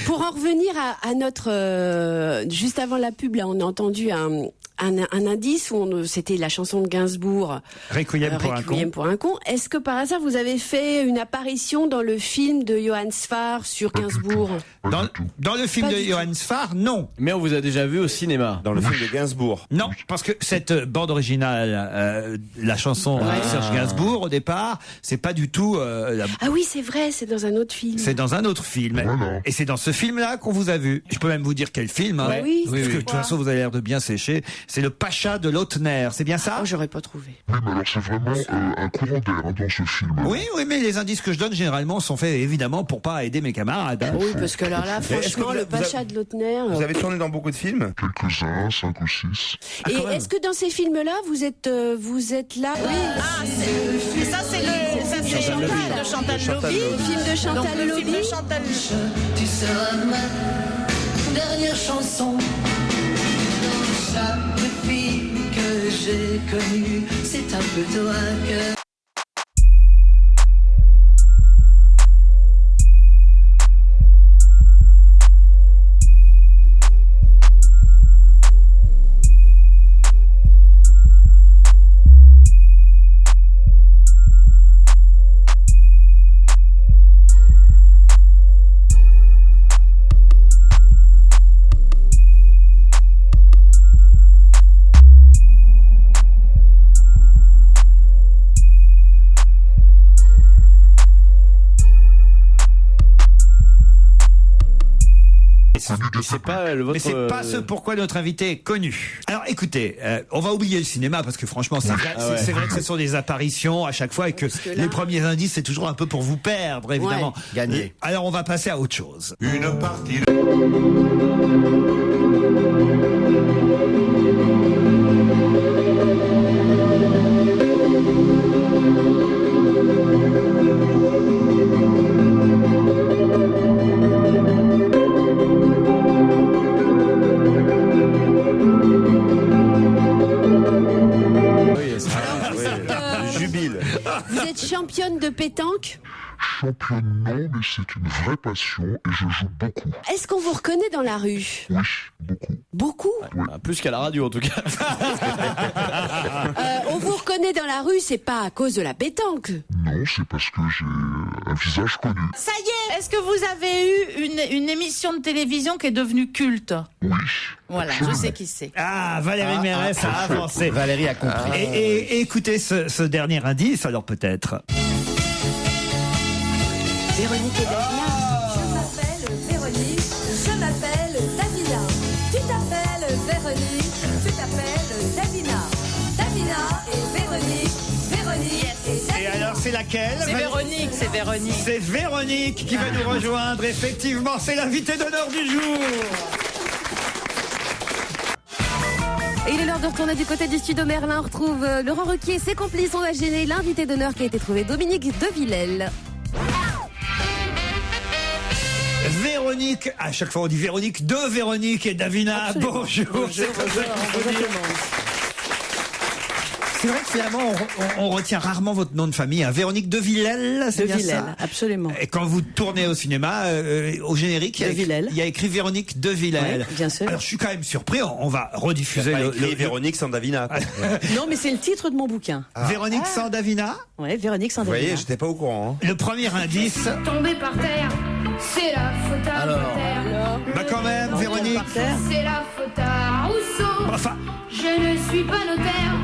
Pour en revenir à notre... juste avant la pub, là, on a entendu un indice où c'était la chanson de Gainsbourg. Requiem pour un con. Requiem pour un con. Est-ce que par hasard, vous avez fait une apparition dans le film de Johann Sfar sur Gainsbourg? Dans le film Pas de du Johann Sfar, non. Mais on vous a déjà vu au cinéma. Dans le film de Gainsbourg. Non, parce que cette bande originale, la chanson de Serge Gainsbourg, au départ, c'est pas du tout... Ah oui, c'est vrai, c'est dans un autre film. C'est dans un autre film. Voilà. Et c'est dans ce film-là qu'on vous a vu. Je peux même vous dire quel film. Hein. Oui, parce que de toute façon, vous avez l'air de bien sécher. C'est le Pacha de Lautner. C'est bien ça? J'aurais pas trouvé. Oui, mais alors c'est vraiment un courant d'air hein, dans ce film. Oui, mais les indices que je donne généralement sont faits évidemment pour pas aider mes camarades. Hein. Oui, parce que alors là, franchement, le Pacha de Lautner... Vous avez tourné dans beaucoup de films? Quelques-uns, 5 ou 6. Et est-ce que dans ces films-là, vous êtes là? Oui. Ah, ça c'est Chantal Lobby. Le film de Chantal Lobby. Tu seras ma dernière chanson. Dans chaque fille que j'ai connue, c'est un peu toi que... C'est pas mais c'est pas ce pourquoi notre invité est connu. Alors écoutez, on va oublier le cinéma parce que franchement c'est vrai que ce sont des apparitions à chaque fois et que les premiers indices c'est toujours un peu pour vous perdre évidemment. Gagner. Alors on va passer à autre chose. Une partie Vous êtes championne de pétanque? Championne non, mais c'est une vraie passion et je joue beaucoup. Est-ce qu'on vous reconnaît dans la rue? Oui, beaucoup. Beaucoup? Plus qu'à la radio en tout cas. On vous reconnaît dans la rue, c'est pas à cause de la pétanque. Non, c'est parce que j'ai un visage connu. Ça y est, est-ce que vous avez eu une émission de télévision qui est devenue culte? Oui. Voilà, je sais qui c'est. Ah, Valérie Mérès a avancé. Valérie a compris. Et écoutez ce dernier indice alors peut-être. Véronique et Davina. Je m'appelle Véronique, je m'appelle Davina. Tu t'appelles Véronique, tu t'appelles Davina. Davina et Véronique, Véronique et Davina. Et alors c'est laquelle? C'est Véronique, c'est Véronique. C'est Véronique qui va nous rejoindre. Effectivement, c'est l'invité d'honneur du jour. Et il est l'heure de retourner du côté du studio Merlin. On retrouve Laurent Ruquier, ses complices, on va gêner l'invité d'honneur qui a été trouvé, Dominique de Villèle. Véronique, à chaque fois on dit Véronique, de Véronique et Davina. Bonjour. C'est vrai que finalement, on retient rarement votre nom de famille. Hein. Véronique de Villèle, c'est bien ça ? Absolument. Et quand vous tournez au cinéma, au générique, il y a écrit Véronique de Villèle. Oui, bien sûr. Alors je suis quand même surpris, on va rediffuser Véronique Sandavina. Non, mais c'est le titre de mon bouquin. Véronique Sandavina ? Ouais, Véronique Sandavina. Vous voyez, j'étais pas au courant. Le premier indice. Tombé par terre, c'est la faute à Voltaire. Bah quand même, Véronique. C'est la faute à Rousseau. Enfin. Je ne suis pas notaire,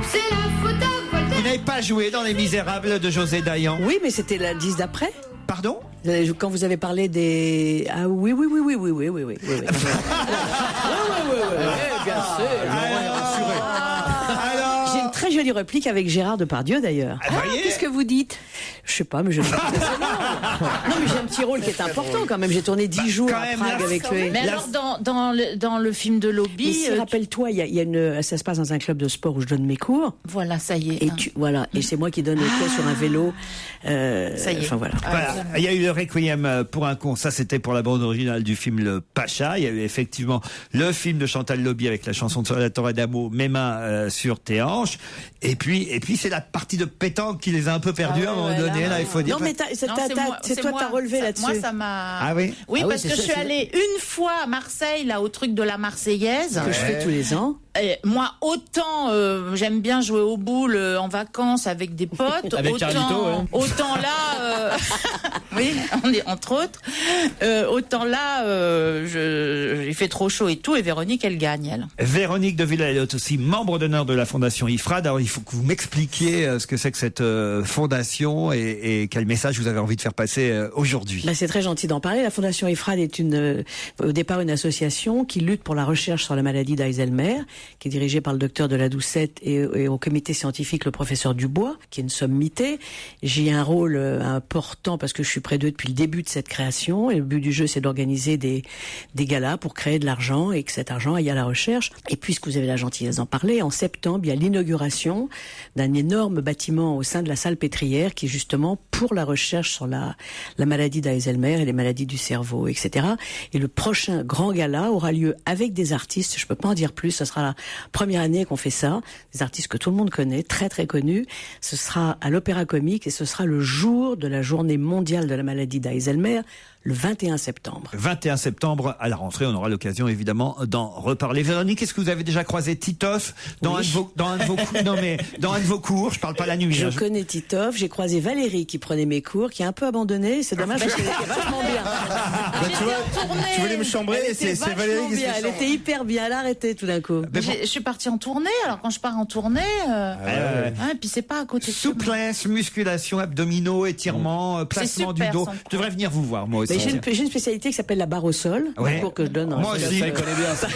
c'est la faute à Voltaire. Vous n'avez pas joué dans Les Misérables de José Dayan ? Oui, mais c'était l'indice d'après. Pardon ? Quand vous avez parlé des... Ah oui. Oui, bien sûr. J'ai une très jolie réplique avec Gérard Depardieu d'ailleurs. Qu'est-ce que vous dites? Je sais pas, mais je non, mais j'ai un petit rôle qui est important quand même. J'ai tourné 10 jours à Prague avec lui. Mais alors dans le film de Lobby, rappelle-toi, il y a une, ça se passe dans un club de sport où je donne mes cours. Voilà, ça y est. Et voilà, et c'est moi qui donne les cours sur un vélo. Ça y est. Enfin voilà. Il y a eu le Requiem pour un con, ça c'était pour la bande originale du film Le Pacha. Il y a eu effectivement le film de Chantal Lobby avec la chanson de la Torre d'Amo, Mes mains sur tes hanches. Et puis c'est la partie de pétanque qui les a un peu perdus à un moment donné. Là, il faut dire. Non, mais c'est toi t'as relevé là-dessus. Moi, ça m'a. Ah oui. Oui, parce que je suis allée une fois à Marseille, là, au truc de la Marseillaise. Que je fais tous les ans. Et moi, autant j'aime bien jouer aux boules en vacances avec des potes, avec Carlito, autant là, oui, on est entre autres, autant là, il fait trop chaud et tout, et Véronique, elle gagne, elle. Véronique de Villèle est aussi membre d'honneur de la Fondation IFRAD. Alors, il faut que vous m'expliquiez ce que c'est que cette fondation et quel message vous avez envie de faire passer aujourd'hui. C'est très gentil d'en parler. La Fondation IFRAD est au départ une association qui lutte pour la recherche sur la maladie d'Alzheimer, qui est dirigée par le docteur de la Doucette et au comité scientifique le professeur Dubois, qui est une sommité. J'ai un rôle important parce que je suis près d'eux depuis le début de cette création. Et le but du jeu, c'est d'organiser des galas pour créer de l'argent et que cet argent aille à la recherche. Et puisque vous avez la gentillesse d'en parler, en septembre, il y a l'inauguration d'un énorme bâtiment au sein de la salle pétrière qui est justement pour la recherche sur la maladie d'Alzheimer et les maladies du cerveau, etc. Et le prochain grand gala aura lieu avec des artistes. Je peux pas en dire plus. Ce sera la première année qu'on fait ça. Des artistes que tout le monde connaît, très très connus. Ce sera à l'Opéra Comique et ce sera le jour de la journée mondiale de la maladie d'Alzheimer, le 21 septembre. 21 septembre, à la rentrée, on aura l'occasion évidemment d'en reparler. Véronique, est-ce que vous avez déjà croisé Titoff dans un de vos cours? Je parle pas la nuit. Je connais Titoff, j'ai croisé Valérie qui prenait mes cours, qui est un peu abandonnée, c'est dommage parce qu'elle était vachement bien. Tu voulais me chambrer, c'est Valérie qui se Elle était hyper bien, elle a arrêté tout d'un coup. Je suis partie en tournée, alors quand je pars en tournée, et puis c'est pas à côté de souplesse, musculation, abdominaux, étirements, placement du dos. Je devrais venir vous voir, moi aussi. J'ai une spécialité qui s'appelle la barre au sol, un cours que je donne. Moi aussi, je connais bien ça.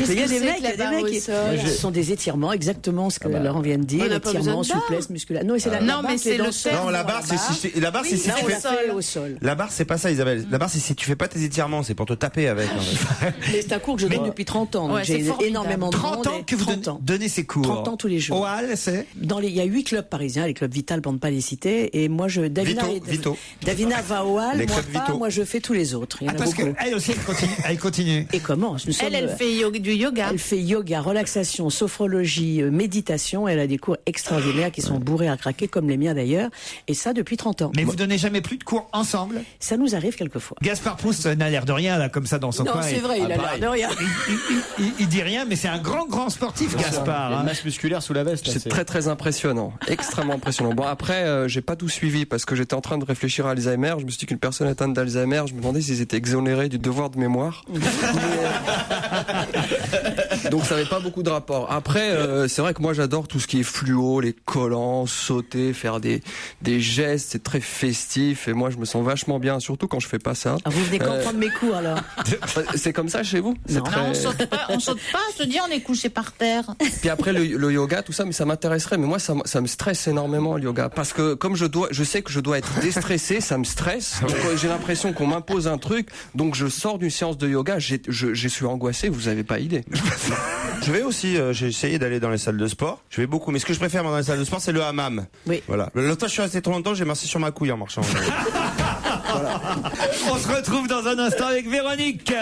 Il y a des mecs qui ce sont des étirements, exactement ce que Laurent vient de dire, étirements, souplesse, musculation. Non, c'est le sol. Non, la barre, c'est si tu fais au sol. La barre, c'est pas ça, Isabelle. La barre, c'est si tu fais pas tes étirements, c'est pour te taper avec. Mais c'est un cours que je donne depuis 30 ans. Donc j'ai énormément de 30 ans que vous donnez ces cours. 30 ans tous les jours. Au Hall, c'est il y a 8 clubs parisiens, les clubs Vital pour ne pas les citer, et moi Davina va au Hall, moi je fais tous les autres. Parce qu'elle aussi elle continue. Et comment? Elle fait du yoga. Elle fait yoga, relaxation, sophrologie, méditation. Elle a des cours extraordinaires qui sont bourrés à craquer, comme les miens d'ailleurs. Et ça depuis 30 ans. Mais vous donnez jamais plus de cours ensemble? Ça nous arrive quelquefois. Gaspard Proust n'a l'air de rien là, comme ça dans son coin. Non, c'est vrai, il a l'air de rien. Il dit rien, mais c'est un grand sportif, Gaspard. Il y a une masse musculaire sous la veste. C'est très très impressionnant, extrêmement impressionnant. Bon après, j'ai pas tout suivi parce que j'étais en train de réfléchir à Alzheimer. Je me suis dit qu'une personne atteinte d'Alzheimer, je me demandais s'ils étaient exonérés du devoir de mémoire. Donc ça n'avait pas beaucoup de rapport. Après, c'est vrai que moi j'adore tout ce qui est fluo, les collants, sauter, faire des gestes, c'est très festif et moi je me sens vachement bien, surtout quand je fais pas ça. Vous venez comprendre mes cours alors? C'est comme ça chez vous? Non, on saute pas, je te dis, on est couché par terre. Puis après le yoga, tout ça, mais ça m'intéresserait, mais moi ça me stresse énormément le yoga, parce que comme je sais que je dois être déstressé, ça me stresse, donc j'ai l'impression qu'on m'impose un truc, donc je sors d'une séance de yoga, je suis angoissé, vous avez pas idée. Je vais aussi, j'ai essayé d'aller dans les salles de sport. Je vais beaucoup, mais ce que je préfère dans les salles de sport, c'est le hammam. Oui. Voilà. L'autre fois, je suis resté trop longtemps, j'ai marché sur ma couille en marchant. Voilà. On se retrouve dans un instant avec Véronique.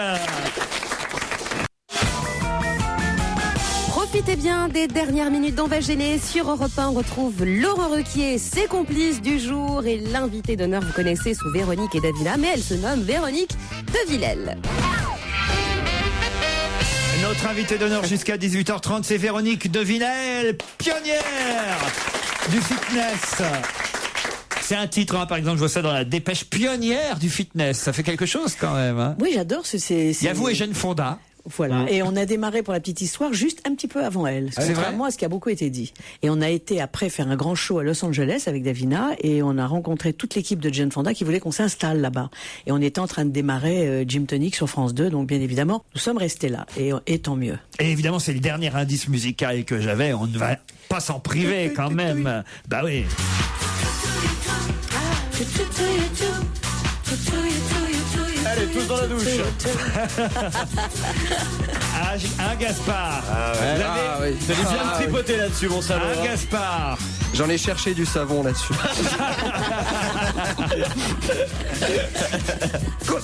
Profitez bien des dernières minutes d'On va gêner. Sur Europe 1, on retrouve Laurent Ruquier, ses complices du jour et l'invité d'honneur, vous connaissez sous Véronique et Davina, mais elle se nomme Véronique de Villèle. Notre invité d'honneur jusqu'à 18h30, c'est Véronique de Villèle, pionnière du fitness. C'est un titre, hein, par exemple, je vois ça dans la dépêche, pionnière du fitness. Ça fait quelque chose quand même. Hein. Oui, j'adore. Il y a vous et Jeanne Fonda. Voilà. Et on a démarré, pour la petite histoire, juste un petit peu avant elle. Contrairement à ce qui a beaucoup été dit. Et on a été après faire un grand show à Los Angeles avec Davina et on a rencontré toute l'équipe de Jane Fonda qui voulait qu'on s'installe là-bas. Et on était en train de démarrer Gym Tonic sur France 2, donc bien évidemment, nous sommes restés là. Et tant mieux. Et évidemment, c'est le dernier indice musical que j'avais. On ne va pas s'en priver quand même. Bah oui. Allez, tous dans la douche. Un Gaspard. Oui. Vous allez bien me tripoter là-dessus, mon salaud. Un Gaspard. J'en ai cherché du savon là-dessus.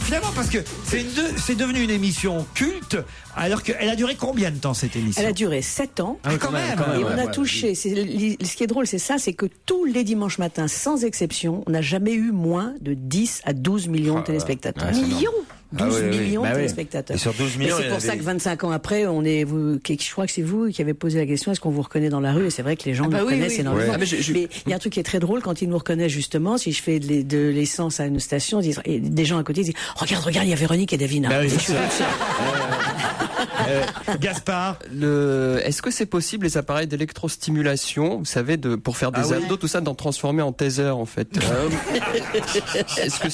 Finalement, parce que c'est devenu une émission culte, alors qu'elle a duré combien de temps cette émission? Elle a duré 7 ans. Ah, quand même. Et on a touché, ce qui est drôle, c'est ça, c'est que tous les dimanches matins, sans exception, on n'a jamais eu moins de 10 à 12 millions de téléspectateurs. Millions 12 millions de téléspectateurs. Et sur 12 millions, et c'est pour ça que 25 ans après, je crois que c'est vous qui avez posé la question, est-ce qu'on vous reconnaît dans la rue? Et c'est vrai que les gens nous reconnaissent énormément. Ouais. Mais il y a un truc qui est très drôle quand ils nous reconnaissent justement, si je fais de l'essence à une station, et des gens à côté disent, regarde, il y a Véronique et Davina. Bah oui, Gaspard, est-ce que c'est possible les appareils d'électrostimulation, vous savez, pour faire des abdos, tout ça, d'en transformer en taser en fait? Est-ce que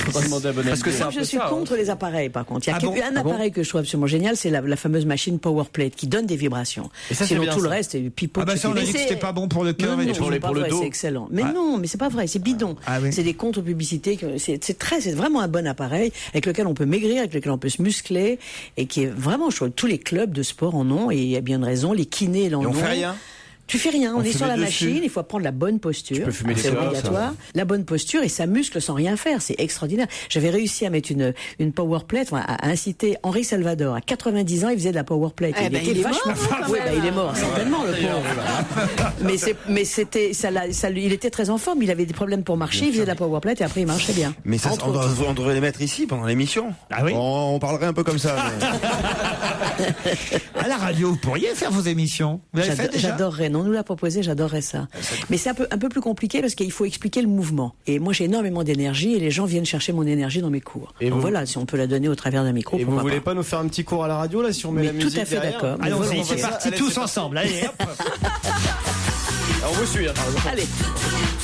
faudra demander à Parce que je suis contre les appareils, par contre. Il y a un appareil que je trouve absolument génial, c'est la fameuse machine Powerplate qui donne des vibrations. Et ça, sinon bien, tout ça. le reste est pipeau. Ah bah ça, on a dit que c'était pas bon pour le cœur et pour le dos. C'est excellent. Mais non, mais c'est pas vrai, c'est bidon. C'est des contre-publicités. C'est vraiment un bon appareil avec lequel on peut maigrir, avec lequel on peut se muscler et qui est vraiment chouette. Tous les clubs de sport en ont et il y a bien de raison. Les kinés en ont. On fait rien. Tu fais rien, on est sur la machine, il faut prendre la bonne posture, c'est obligatoire, la bonne posture et ça muscle sans rien faire, c'est extraordinaire. J'avais réussi à mettre une power plate, à inciter Henri Salvador, à 90 ans, il faisait de la power plate. Il est vachement il est mort, certainement, le pauvre. Mais c'était, il était très en forme, il avait des problèmes pour marcher, il faisait de la power plate et après il marchait bien. Mais ça, on devrait les mettre ici pendant l'émission. Ah oui. On parlerait un peu comme ça. À la radio, vous pourriez faire vos émissions. Vous l'avez fait déjà? J'adorerais. Non, on nous l'a proposé, j'adorerais ça. Mais c'est un peu plus compliqué parce qu'il faut expliquer le mouvement. Et moi, j'ai énormément d'énergie et les gens viennent chercher mon énergie dans mes cours. Et donc voilà, si on peut la donner au travers d'un micro. Et vous voulez pas nous faire un petit cours à la radio là si on met la musique? Tout à fait d'accord. Allons-y, c'est parti tous ensemble. Allez, hop. Alors, on vous suit. Allez,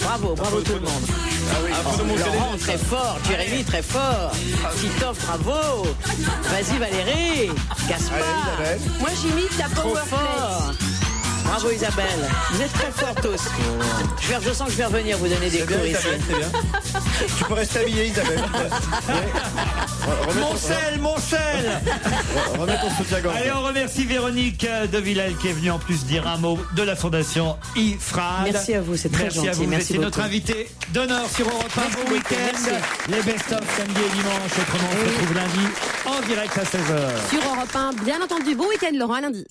bravo tout le monde. Laurent, très fort. Jérémy, très fort. Titoff, bravo. Vas-y, Valérie. Gaspard. Moi, j'imite la power fort. Bravo Isabelle, vous êtes très forts tous. Je sens que je vais revenir vous donner des cours ici. C'est bien. Tu peux rester habillé Isabelle. Mon sel. Remets ton soutien-gorge. Allez, on remercie Véronique de Villèle qui est venue en plus dire un mot de la fondation IFRAD. Merci à vous, c'est très gentil. Merci à vous, merci vous étiez notre invité d'honneur sur Europe 1. Bon week-end. Les best-of samedi et dimanche. Autrement, on se retrouve lundi en direct à 16h. Sur Europe 1, bien entendu. Bon week-end, Laurent, à lundi.